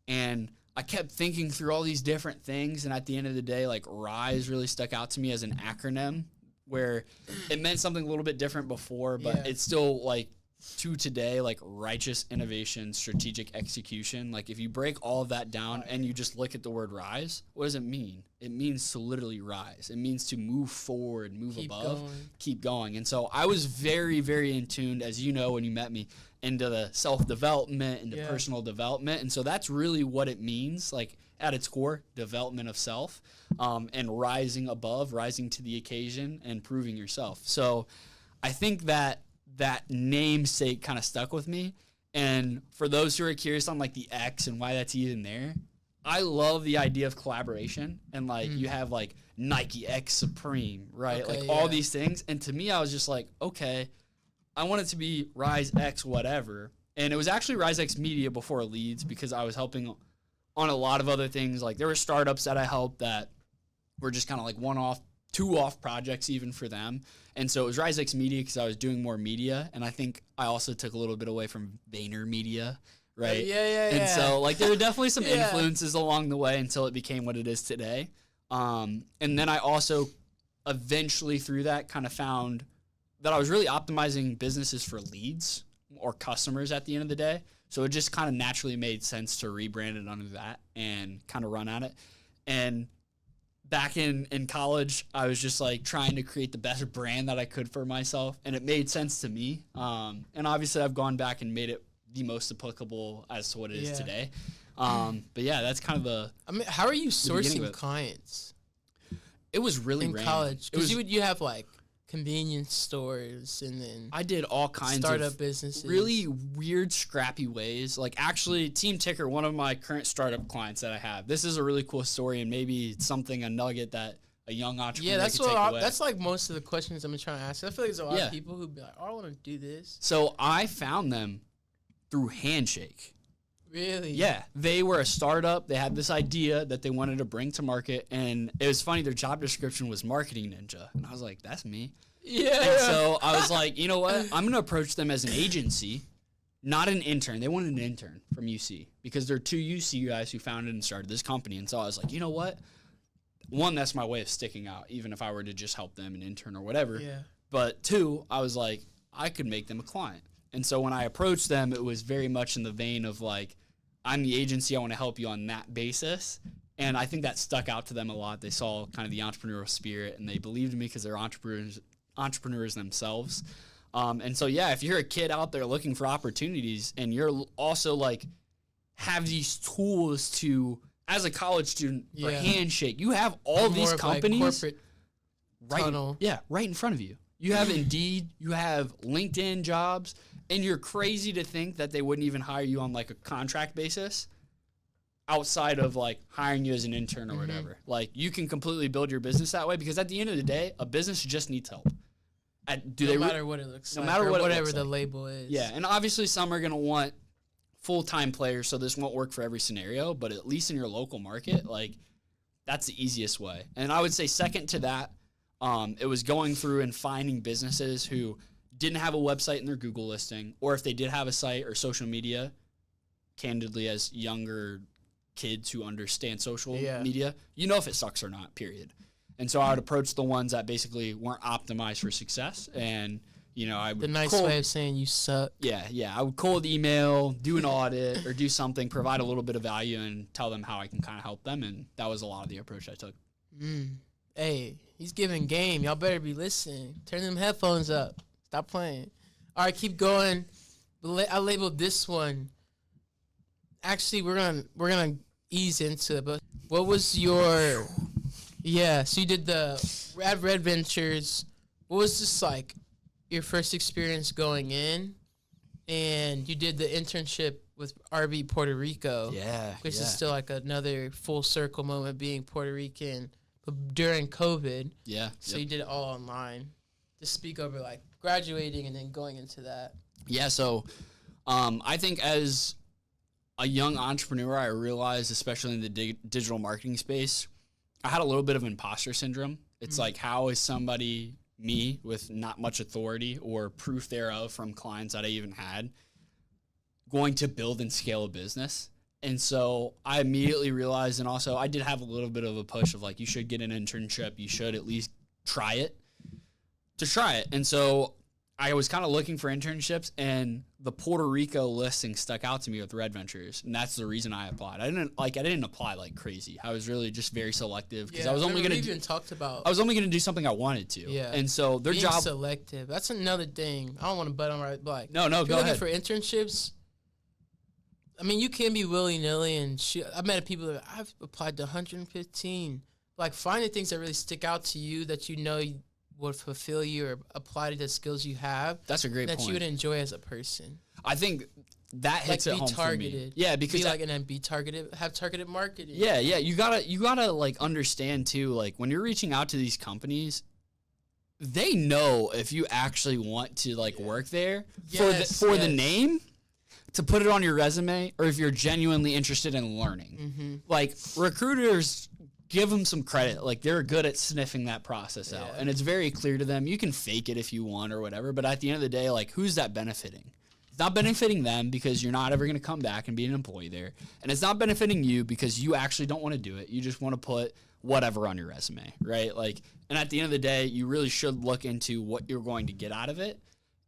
And I kept thinking through all these different things. And at the end of the day, like RISE really stuck out to me as an acronym where it meant something a little bit different before, but it's still like to today, like righteous innovation, strategic execution. Like if you break all of that down and you just look at the word rise, what does it mean? It means to literally rise. It means to move forward, move above, keep going. And so I was very, very in tune, as you know, when you met me, into the self-development, into personal development. And so that's really what it means, like at its core, development of self, and rising above, rising to the occasion and proving yourself. So I think that namesake kind of stuck with me. And for those who are curious on like the X and why that's even there, I love the idea of collaboration. And like you have like Nike X Supreme, right? Okay, like all these things. And to me, I was just like, okay, I want it to be Rise X whatever. And it was actually Rise X Media before Leads because I was helping on a lot of other things. Like there were startups that I helped that were just kind of like one-off, two-off projects even for them. And so it was Rise X Media because I was doing more media. And I think I also took a little bit away from Vayner Media, right? And so like there were definitely some influences along the way until it became what it is today. And then I also eventually through that kind of found that I was really optimizing businesses for leads or customers at the end of the day. So it just kind of naturally made sense to rebrand it under that and kind of run at it. And back in college, I was just like trying to create the best brand that I could for myself, and it made sense to me. And obviously, I've gone back and made it the most applicable as to what it is today. But yeah, that's kind of the.
I mean, how are you sourcing clients?
It was really
in college because you have like convenience stores and then
I did all kinds
startup
of
businesses,
really weird, scrappy ways. Like actually, Team Ticker, one of my current startup clients that I have. This is a really cool story, and maybe it's something, a nugget that a young entrepreneur
that's
could take away.
That's like most of the questions I'm trying to ask. I feel like there's a lot of people who'd be like, "Oh, I want to do this."
So I found them through Handshake.
Really?
Yeah. They were a startup. They had this idea that they wanted to bring to market. And it was funny. Their job description was marketing ninja. And I was like, that's me.
Yeah.
And so I was like, you know what? I'm going to approach them as an agency, not an intern. They wanted an intern from UC because they're two UC guys who founded and started this company. And so I was like, you know what? One, that's my way of sticking out, even if I were to just help them an intern or whatever.
Yeah.
But two, I was like, I could make them a client. And so when I approached them, it was very much in the vein of like, I'm the agency, I want to help you on that basis. And I think that stuck out to them a lot. They saw kind of the entrepreneurial spirit, and they believed in me because they're entrepreneurs themselves. And so, yeah, if you're a kid out there looking for opportunities and you're also like have these tools to, as a college student, for Handshake, you have all these companies
like
right in front of you. You have Indeed, you have LinkedIn Jobs, and you're crazy to think that they wouldn't even hire you on like a contract basis outside of like hiring you as an intern or whatever. Like you can completely build your business that way because at the end of the day, a business just needs help.
No matter what it looks like. No matter whatever the label is.
Yeah, and obviously some are going to want full-time players, so this won't work for every scenario, but at least in your local market, like that's the easiest way. And I would say second to that, it was going through and finding businesses who didn't have a website in their Google listing, or if they did have a site or social media, candidly, as younger kids who understand social media, you know if it sucks or not, period. And so I would approach the ones that basically weren't optimized for success, and you know, I would
the nice way of saying you suck.
Yeah. I would cold email, do an audit, or do something, provide a little bit of value, and tell them how I can kind of help them. And that was a lot of the approach I took.
Hey, he's giving game. Y'all better be listening. Turn them headphones up. Stop playing. All right, keep going. I labeled this one. Actually, we're gonna ease into it. But what was your? Yeah, so you did the Red Ventures. What was this like? Your first experience going in, and you did the internship with RB Puerto Rico.
Yeah,
which is still like another full circle moment being Puerto Rican, but during COVID.
Yeah.
So you did it all online. Just speak over like graduating and then going into that.
Yeah. So, I think as a young entrepreneur, I realized, especially in the digital marketing space, I had a little bit of imposter syndrome. It's like, how is somebody, me, with not much authority or proof thereof from clients that I even had, going to build and scale a business? And so I immediately realized, and also I did have a little bit of a push of like, you should get an internship. You should at least try it. And so I was kind of looking for internships, and the Puerto Rico listing stuck out to me with Red Ventures, and that's the reason I applied. I didn't apply like crazy. I was really just very selective because I was only going to do something I wanted to.
Yeah.
And so their
being
job
selective. That's another thing. I don't want to butt on right, but like,
no, go ahead.
For internships, I mean, you can be willy-nilly and shoot. I've met people that I've applied to 115. Like, finding things that really stick out to you that you know would fulfill you or apply to the skills you have.
That's a great point.
That you would enjoy as a person.
I think that hits it home
targeted.
For me. Yeah, because
be targeted. Have targeted marketing.
Yeah. You gotta like understand too. Like when you're reaching out to these companies, they know if you actually want to like work there for the name, to put it on your resume, or if you're genuinely interested in learning.
Mm-hmm.
Like recruiters, give them some credit. Like they're good at sniffing that process out, and it's very clear to them. You can fake it if you want or whatever, but at the end of the day, like who's that benefiting? It's not benefiting them because you're not ever going to come back and be an employee there, and it's not benefiting you because you actually don't want to do it. You just want to put whatever on your resume, right? Like, and at the end of the day, you really should look into what you're going to get out of it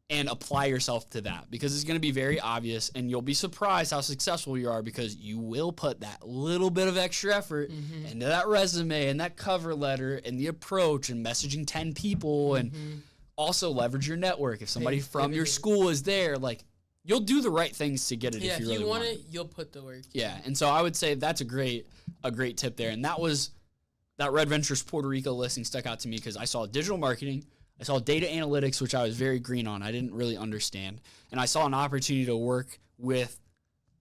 and apply yourself to that, because it's going to be very obvious, and you'll be surprised how successful you are because you will put that little bit of extra effort into that resume and that cover letter and the approach and messaging 10 people and also leverage your network. If somebody from your school is there, like you'll do the right things to get it if you really want it.
You'll put the work.
Yeah, and so I would say that's a great tip there. And that Red Ventures Puerto Rico listing stuck out to me because I saw digital marketing, I saw data analytics, which I was very green on. I didn't really understand. And I saw an opportunity to work with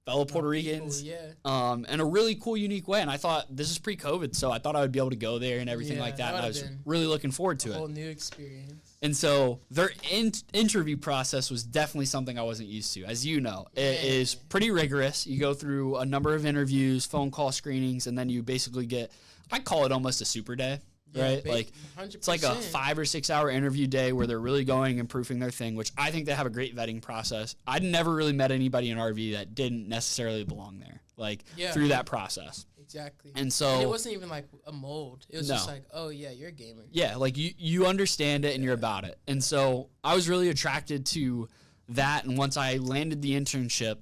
fellow Puerto Ricans in a really cool, unique way. And I thought, this is pre-COVID, so I thought I would be able to go there and everything like that. And I was really looking forward to it.
A whole new experience.
And so their interview process was definitely something I wasn't used to. As you know, it is pretty rigorous. You go through a number of interviews, phone call screenings, and then you basically get, I call it almost a super day. Right? Like 100%. It's like a 5 or 6 hour interview day where they're really going and proofing their thing, which I think they have a great vetting process. I'd never really met anybody in RV that didn't necessarily belong there, like through that process.
Exactly.
And so
it wasn't even like a mold. It was just like, oh yeah, you're a gamer.
Yeah, like you understand it and you're about it. And so I was really attracted to that. And once I landed the internship,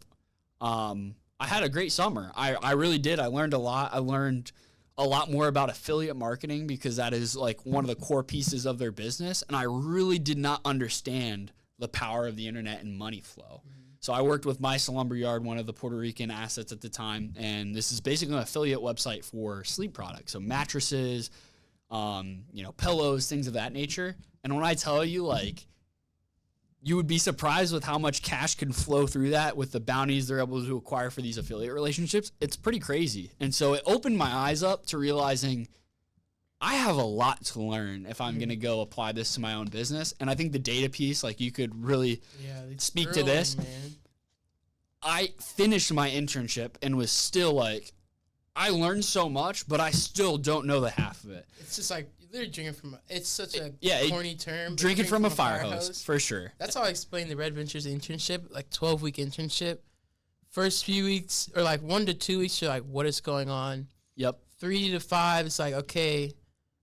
I had a great summer. I really did. I learned a lot. I learned a lot more about affiliate marketing because that is like one of the core pieces of their business. And I really did not understand the power of the internet and money flow. So I worked with My Lumberyard, one of the Puerto Rican assets at the time. And this is basically an affiliate website for sleep products. So mattresses, pillows, things of that nature. And when I tell you, like, you would be surprised with how much cash can flow through that with the bounties they're able to acquire for these affiliate relationships. It's pretty crazy. And so it opened my eyes up to realizing I have a lot to learn if I'm going to go apply this to my own business. And I think the data piece, like you could really speak to this. Man. I finished my internship and was still like, I learned so much, but I still don't know the half of it.
It's just like, they're drinking from it's such a corny term.
Drinking from a fire hose, for sure.
That's how I explained the Red Ventures internship, like 12-week internship. First few weeks, or like 1 to 2 weeks, you're like, what is going on?
Yep.
3 to 5, it's like, okay,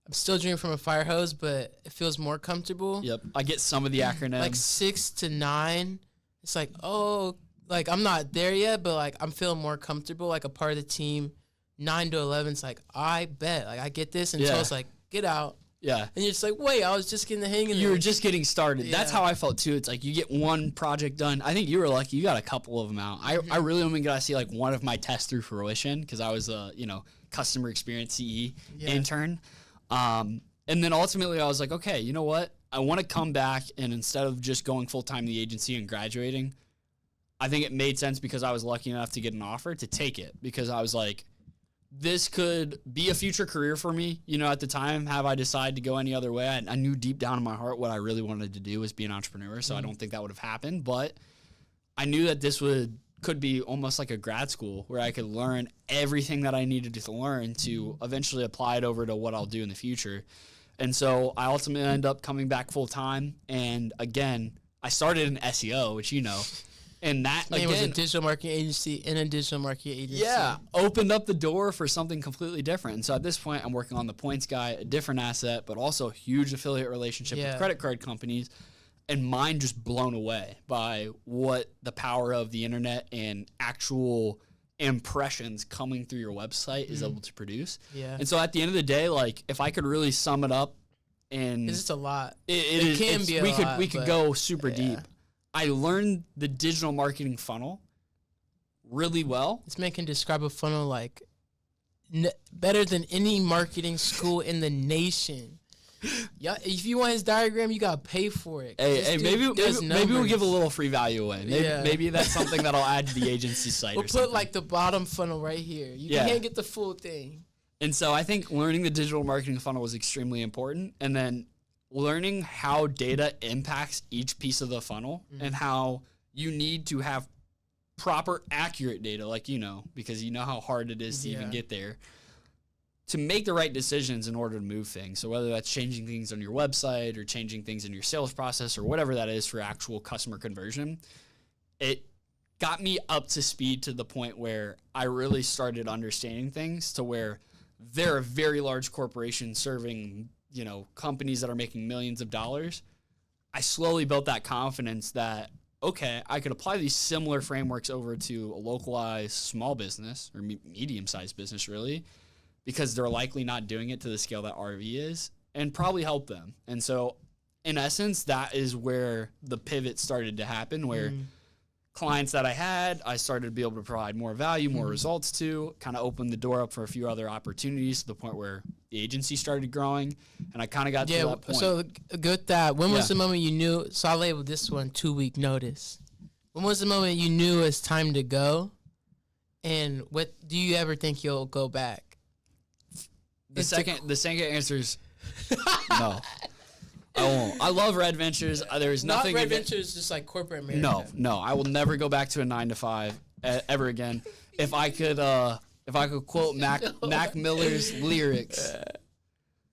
I'm still drinking from a fire hose, but it feels more comfortable.
Yep. I get some of the acronyms.
Like 6 to 9, it's like, oh, like I'm not there yet, but like I'm feeling more comfortable, like a part of the team. 9 to 11, it's like, I bet, like I get this, until it's like, get out.
Yeah.
And you're just like, wait, I was just getting the hang of it.
You were just getting started. Yeah. That's how I felt too. It's like you get one project done. I think you were lucky. You got a couple of them out. I really only got to see like one of my tests through fruition because I was a, customer experience CE intern. And then ultimately I was like, okay, you know what? I want to come back, and instead of just going full-time in the agency and graduating, I think it made sense because I was lucky enough to get an offer to take it because I was like, this could be a future career for me. At the time, have I decided to go any other way? I knew deep down in my heart what I really wanted to do was be an entrepreneur, so I don't think that would have happened. But I knew that this could be almost like a grad school where I could learn everything that I needed to learn to eventually apply it over to what I'll do in the future. And so I ultimately ended up coming back full time. And again, I started in SEO, which and that again
was a digital marketing agency and a digital marketing agency.
Yeah, opened up the door for something completely different. And so at this point, I'm working on the Points Guy, a different asset, but also a huge affiliate relationship with credit card companies. And mine just blown away by what the power of the internet and actual impressions coming through your website is able to produce.
Yeah.
And so at the end of the day, like if I could really sum it up, and
it's just a lot.
It can be a lot. We could go super deep. I learned the digital marketing funnel really well.
This man can describe a funnel like better than any marketing school in the nation. Yeah, if you want his diagram, you gotta pay for it.
Hey, maybe we'll give a little free value away. Maybe that's something that I'll add to the agency site.
We'll put like the bottom funnel right here. You can't get the full thing.
And so I think learning the digital marketing funnel was extremely important, and then learning how data impacts each piece of the funnel and how you need to have proper, accurate data, like because you know how hard it is to even get there, to make the right decisions in order to move things. So whether that's changing things on your website or changing things in your sales process or whatever that is for actual customer conversion, it got me up to speed to the point where I really started understanding things to where they're a very large corporation serving companies that are making millions of dollars. I slowly built that confidence that, okay, I could apply these similar frameworks over to a localized small business or medium-sized business, really, because they're likely not doing it to the scale that RV is, and probably help them. And so, in essence, that is where the pivot started to happen, where clients that I started to be able to provide more value, more results to, kind of opened the door up for a few other opportunities to the point where the agency started growing, and I kind of got to that point.
So good that. When was the moment you knew? So I labeled this one 2-week notice. When was the moment you knew it's time to go? And what do you ever think you'll go back?
The second answer is no. I won't. I love Red Ventures. There's nothing.
Not Red Ventures, just like corporate America.
No. I will never go back to a 9-to-5 ever again. If I could quote Mac Miller's lyrics,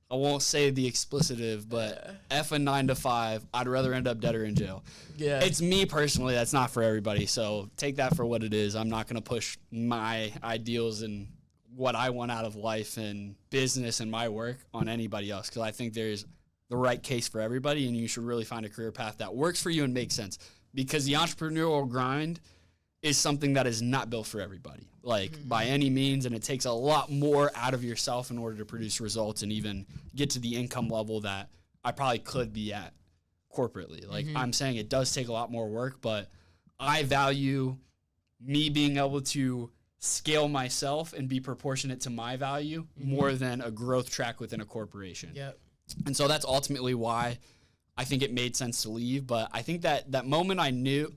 I won't say the explicitive, but F a 9-to-5. I'd rather end up dead or in jail. Yeah, it's me personally. That's not for everybody. So take that for what it is. I'm not gonna push my ideals and what I want out of life and business and my work on anybody else, because I think there's the right case for everybody, and you should really find a career path that works for you and makes sense, because the entrepreneurial grind is something that is not built for everybody, by any means, and it takes a lot more out of yourself in order to produce results and even get to the income level that I probably could be at corporately. I'm saying it does take a lot more work, but I value me being able to scale myself and be proportionate to my value more than a growth track within a corporation.
Yep.
And so that's ultimately why I think it made sense to leave. But I think that the moment I knew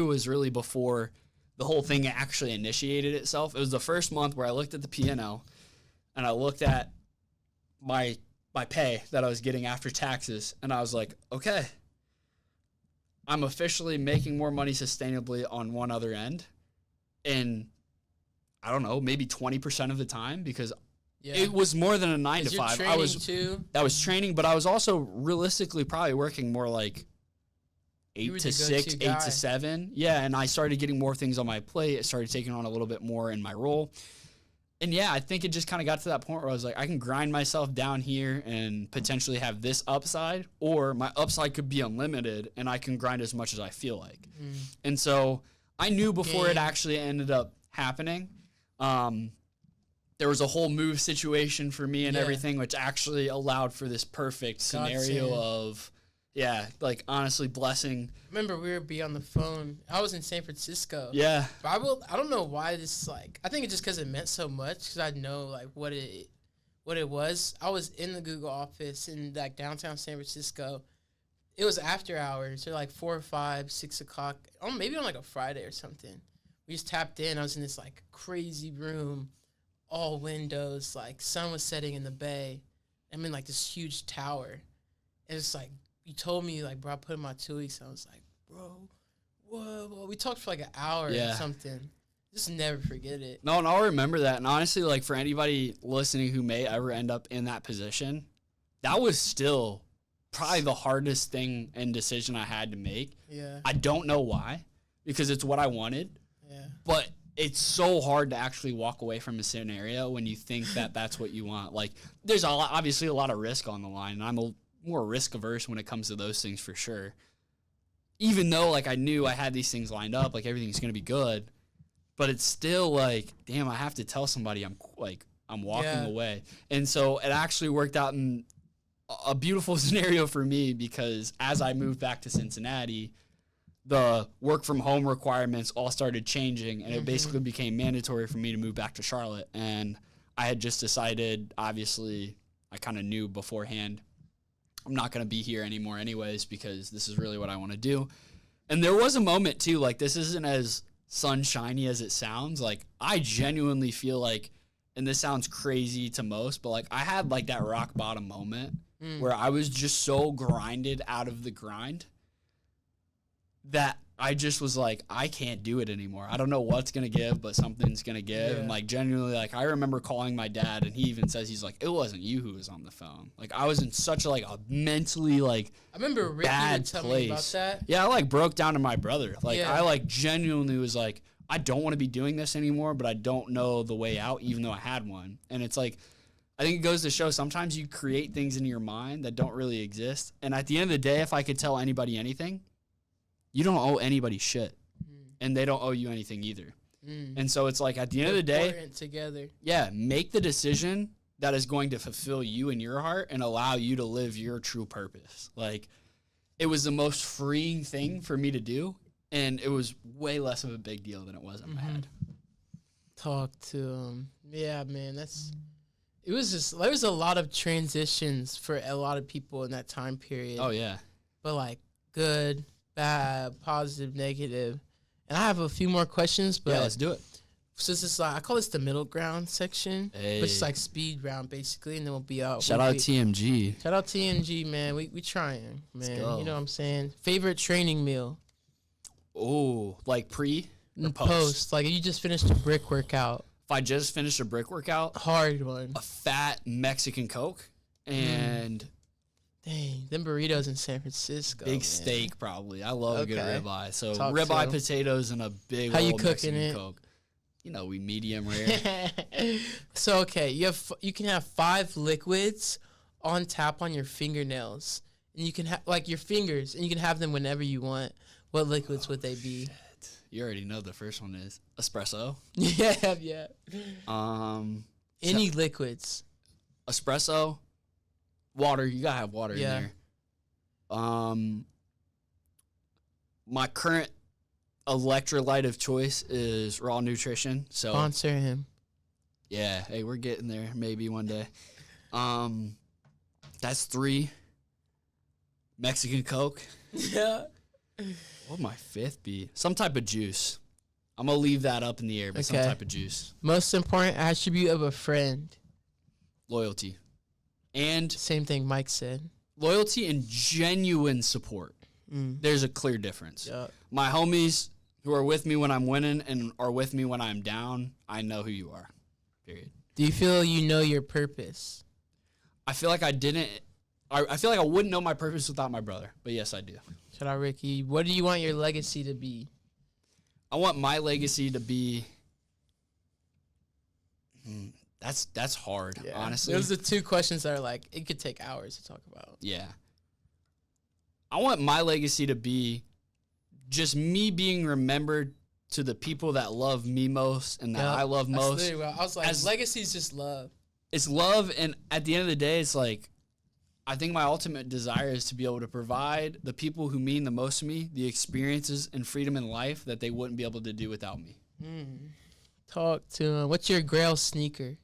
was really before the whole thing actually initiated itself. It was the first month where I looked at the P&L and I looked at my pay that I was getting after taxes, and I was like, okay, I'm officially making more money sustainably on one other end. And I don't know, maybe 20% of the time, because it was more than a 9-to-5. That was training, but I was also realistically probably working more like 8 to 6, 8 to 7. Yeah, and I started getting more things on my plate. I started taking on a little bit more in my role. And yeah, I think it just kind of got to that point where I was like, I can grind myself down here and potentially have this upside, or my upside could be unlimited and I can grind as much as I feel like. And so I knew before it actually ended up happening, there was a whole move situation for me and everything, which actually allowed for this perfect scenario of, honestly blessing.
Remember, we would be on the phone. I was in San Francisco.
Yeah.
But I don't know why this, I think it's just because it meant so much, because I know, what it was. I was in the Google office in, downtown San Francisco. It was after hours, so 4 or 5, 6 o'clock, maybe on, a Friday or something. We just tapped in. I was in this, crazy room, all windows, sun was setting in the bay. I'm in, this huge tower. And it's, you told me, bro, I put in my 2 weeks. I was like, bro, whoa. We talked for, an hour or something. Just never forget it.
No, and I'll remember that. And honestly, for anybody listening who may ever end up in that position, that was still probably the hardest thing and decision I had to make.
Yeah.
I don't know why, because it's what I wanted.
Yeah.
But it's so hard to actually walk away from a scenario when you think that that's what you want. Like, there's obviously a lot of risk on the line, and I'm more risk averse when it comes to those things for sure. Even though, like, I knew I had these things lined up, like, everything's going to be good, but it's still like, damn, I have to tell somebody I'm walking away. And so it actually worked out in a beautiful scenario for me, because as I moved back to Cincinnati, the work from home requirements all started changing, and it basically became mandatory for me to move back to Charlotte. And I had just decided, obviously, I kind of knew beforehand, I'm not going to be here anymore anyways, because this is really what I want to do. And there was a moment too, like, this isn't as sunshiny as it sounds. Like, I genuinely feel like, and this sounds crazy to most, but like, I had like that rock bottom moment where I was just so grinded out of the grind that I just was like, I can't do it anymore. I don't know what's going to give, but something's going to give. Yeah. And like, genuinely, like, I remember calling my dad, and he even says, he's like, it wasn't you who was on the phone. Like, I was in such a, like, a mentally, like,
I remember Ricky
bad
tell
place.
Me about that.
Yeah, I like broke down to my brother. Like, I like genuinely was like, I don't want to be doing this anymore, but I don't know the way out, even though I had one. And it's like, I think it goes to show sometimes you create things in your mind that don't really exist. And at the end of the day, if I could tell anybody anything, you don't owe anybody shit. And they don't owe you anything either. And so it's like, at the end of the day,
together.
Yeah, make the decision that is going to fulfill you in your heart and allow you to live your true purpose. Like, it was the most freeing thing for me to do, and it was way less of a big deal than it was in my head.
Talk to him. Yeah, man, it was just, there was a lot of transitions for a lot of people in that time period.
Oh, yeah.
But like, good, bad, positive, negative. And I have a few more questions, but
yeah, let's do it.
So this is like, I call this the middle ground section, which is like speed round basically, and then we'll be out.
Shout out TMG.
Shout out TMG, man. We trying, man. You know what I'm saying? Favorite training meal?
Oh, like pre or
post? Like, you just finished a brick workout.
If I just finished a brick workout,
hard one.
A fat Mexican Coke and
dang, them burritos in San Francisco.
Big steak, probably. I love a good ribeye. So
Talk
ribeye, potatoes, and a big
How
old
you cooking
Mexican
it?
Coke. You know, we medium rare.
So okay, you can have 5 liquids on tap on your fingernails, and you can have like your fingers, and you can have them whenever you want. What liquids would they be?
Shit. You already know the first one is espresso.
Yeah. Any liquids.
Espresso, water. You gotta have water in there. My current electrolyte of choice is Raw Nutrition. So
sponsor him.
Yeah, hey, we're getting there. Maybe one day. That's 3. Mexican Coke.
Yeah.
What would my 5th be? Some type of juice. I'm gonna leave that up in the air, but some type of juice.
Most important attribute of a friend.
Loyalty. And
same thing Mike said.
Loyalty and genuine support. There's a clear difference. Yep. My homies who are with me when I'm winning and are with me when I'm down, I know who you are. Period.
Do you feel you know your purpose?
I feel like I didn't. I feel like I wouldn't know my purpose without my brother. But yes, I do.
Shout out, Ricky. What do you want your legacy to be?
I want my legacy to be. That's hard, honestly.
Those are 2 questions that are like, it could take hours to talk about.
Yeah. I want my legacy to be just me being remembered to the people that love me most and that I love most.
I was like, legacy is just love.
It's love, and at the end of the day, it's like, I think my ultimate desire is to be able to provide the people who mean the most to me the experiences and freedom in life that they wouldn't be able to do without me.
Talk to him. What's your grail sneaker?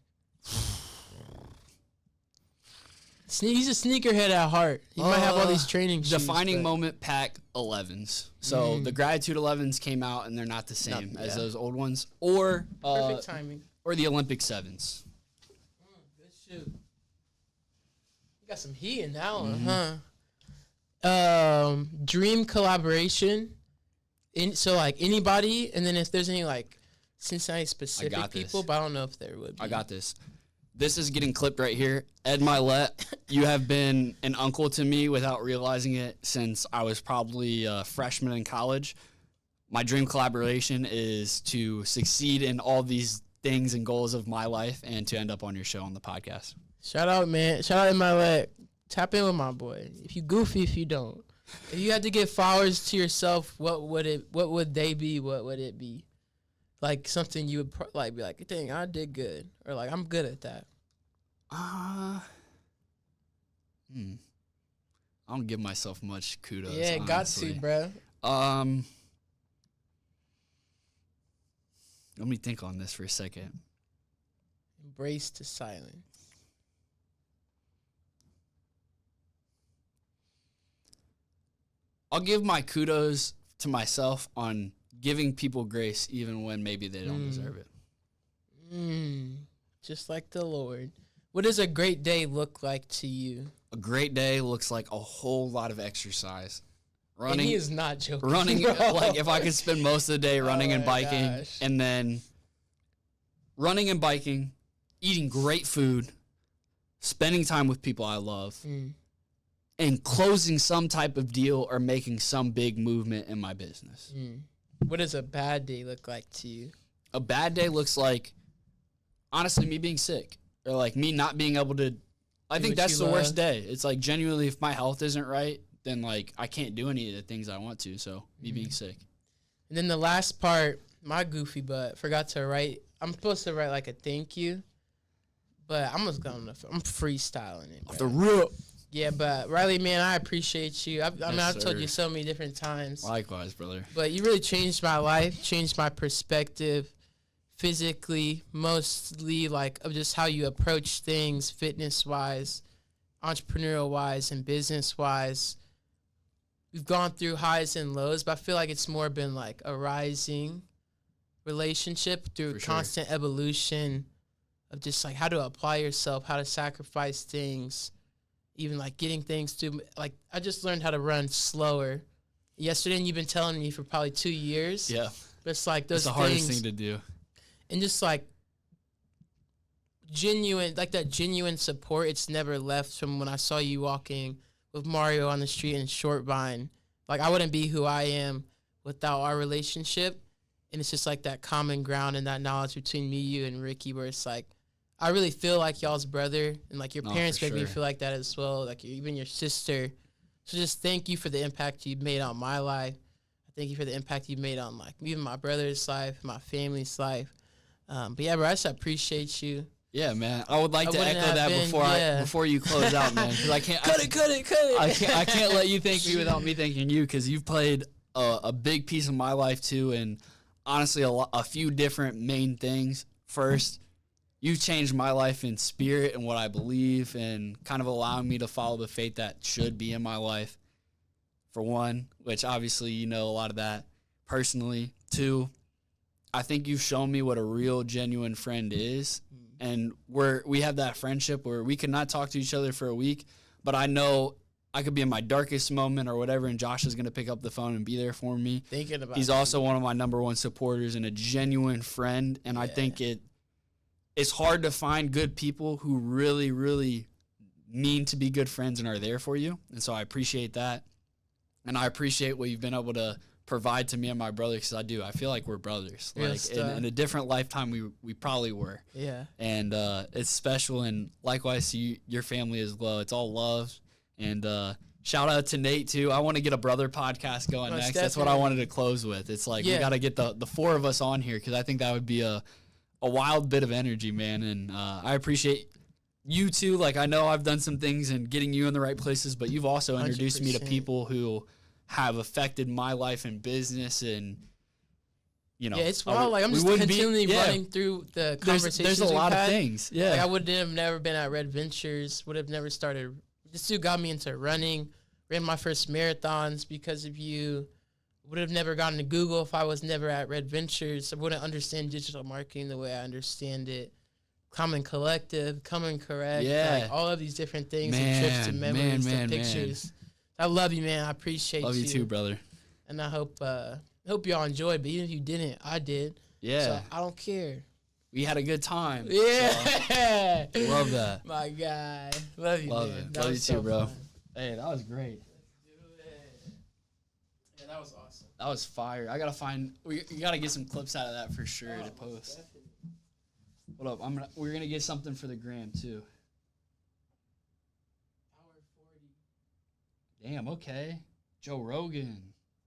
He's a sneakerhead at heart. He might have all these training shoes.
Defining moment pack 11s. So the Gratitude 11s came out, and they're not the same as those old ones. Or
perfect timing.
Or the Olympic 7s.
Good shoe. You got some heat in that one, huh? Dream collaboration. So like anybody, and then if there's any like Cincinnati specific people, but I don't know if there would be.
I got this. this is getting clipped right here. Ed Milet, you have been an uncle to me without realizing it since I was probably a freshman in college. My dream collaboration is to succeed in all these things and goals of my life and to end up on your show on the podcast.
Shout out, man. Shout out Ed Milet. Tap in with my boy. If you goofy, if you don't. If you had to give flowers to yourself, what would they be? What would it be? Like something you would be like, dang, I did good. Or like, I'm good at that.
I don't give myself much kudos.
Yeah,
honestly.
got to, bro.
Let me think on this for a second.
Embrace the silence.
I'll give my kudos to myself on giving people grace even when maybe they don't deserve it.
Just like the Lord. What does a great day look like to you?
A great day looks like a whole lot of exercise. Running.
And he is not joking.
Running, like if I could spend most of the day running and biking, and then running and biking, eating great food, spending time with people I love, and closing some type of deal or making some big movement in my business.
What does a bad day look like to you?
A bad day looks like, honestly, me being sick or like me not being able to. I think that's the worst day. It's like genuinely, if my health isn't right, then like I can't do any of the things I want to. So me being sick. And
then the last part, my goofy butt forgot to write. I'm supposed to write like a thank you, but I'm freestyling it.
Off the rip.
Yeah, but Riley, man, I appreciate you. I've told you so many different times.
Likewise, brother.
But you really changed my life, changed my perspective, physically, mostly like of just how you approach things, fitness-wise, entrepreneurial-wise, and business-wise. We've gone through highs and lows, but I feel like it's more been like a rising relationship through constant evolution of just like how to apply yourself, how to sacrifice things. Even like getting things to, like, I just learned how to run slower yesterday, and you've been telling me for probably 2 years.
Yeah.
But it's like those things.
It's the hardest thing to do.
And just like that genuine support, it's never left from when I saw you walking with Mario on the street in Short Vine. Like, I wouldn't be who I am without our relationship. And it's just like that common ground and that knowledge between me, you, and Ricky, where it's like, I really feel like y'all's brother, and like your parents make me feel like that as well, like even your sister. So just thank you for the impact you've made on my life. Thank you for the impact you've made on like even my brother's life, my family's life. But yeah, bro, I just appreciate you.
Yeah, man. I would like to echo that before you close out, man. Because I can't
cut it.
I can't let you thank me without me thanking you, because you've played a big piece of my life too, and honestly a few different main things. First, you've changed my life in spirit and what I believe, and kind of allowing me to follow the faith that should be in my life, for one, which obviously you know a lot of that personally. Two, I think you've shown me what a real, genuine friend is, and we have that friendship where we could not talk to each other for a week, but I know I could be in my darkest moment or whatever, and Josh is going to pick up the phone and be there for me. He's also one of my number one supporters and a genuine friend, and I think it's hard to find good people who really, really mean to be good friends and are there for you. And so I appreciate that. And I appreciate what you've been able to provide to me and my brother, because I do. I feel like we're brothers. Like in a different lifetime, we probably were.
Yeah.
And it's special. And likewise to your family as well. It's all love. And shout out to Nate, too. I want to get a brother podcast going next. That's what I wanted to close with. It's like we got to get the four of us on here, because I think that would be a wild bit of energy, man. And I appreciate you too. Like, I know I've done some things and getting you in the right places, but you've also introduced 100%. Me to people who have affected my life and business, and you know,
it's wild. Like, I'm just continually running through the conversations.
There's a lot of things. Yeah,
like, I would have never been at Red Ventures. Would have never started. This dude got me into running. Ran my first marathons because of you. Would have never gotten to Google if I was never at Red Ventures. I wouldn't understand digital marketing the way I understand it. Common Collective, Common Correct, like all of these different things, and trips to memories and pictures. I love you, man. I appreciate you.
Love you too, brother.
And I hope y'all enjoyed, but even if you didn't, I did.
Yeah.
So I don't care.
we had a good time.
Yeah.
So, love that.
My God. Love you,
Love
man.
it.
That
Love
was
you too,
so
bro.
fun.
Hey, that was great.
Yeah, that was awesome.
That was fire. I gotta find. We gotta get some clips out of that for sure to post.
Definitely.
Hold up, we're gonna get something for the gram too.
Hour 40.
Damn. Okay. Joe Rogan.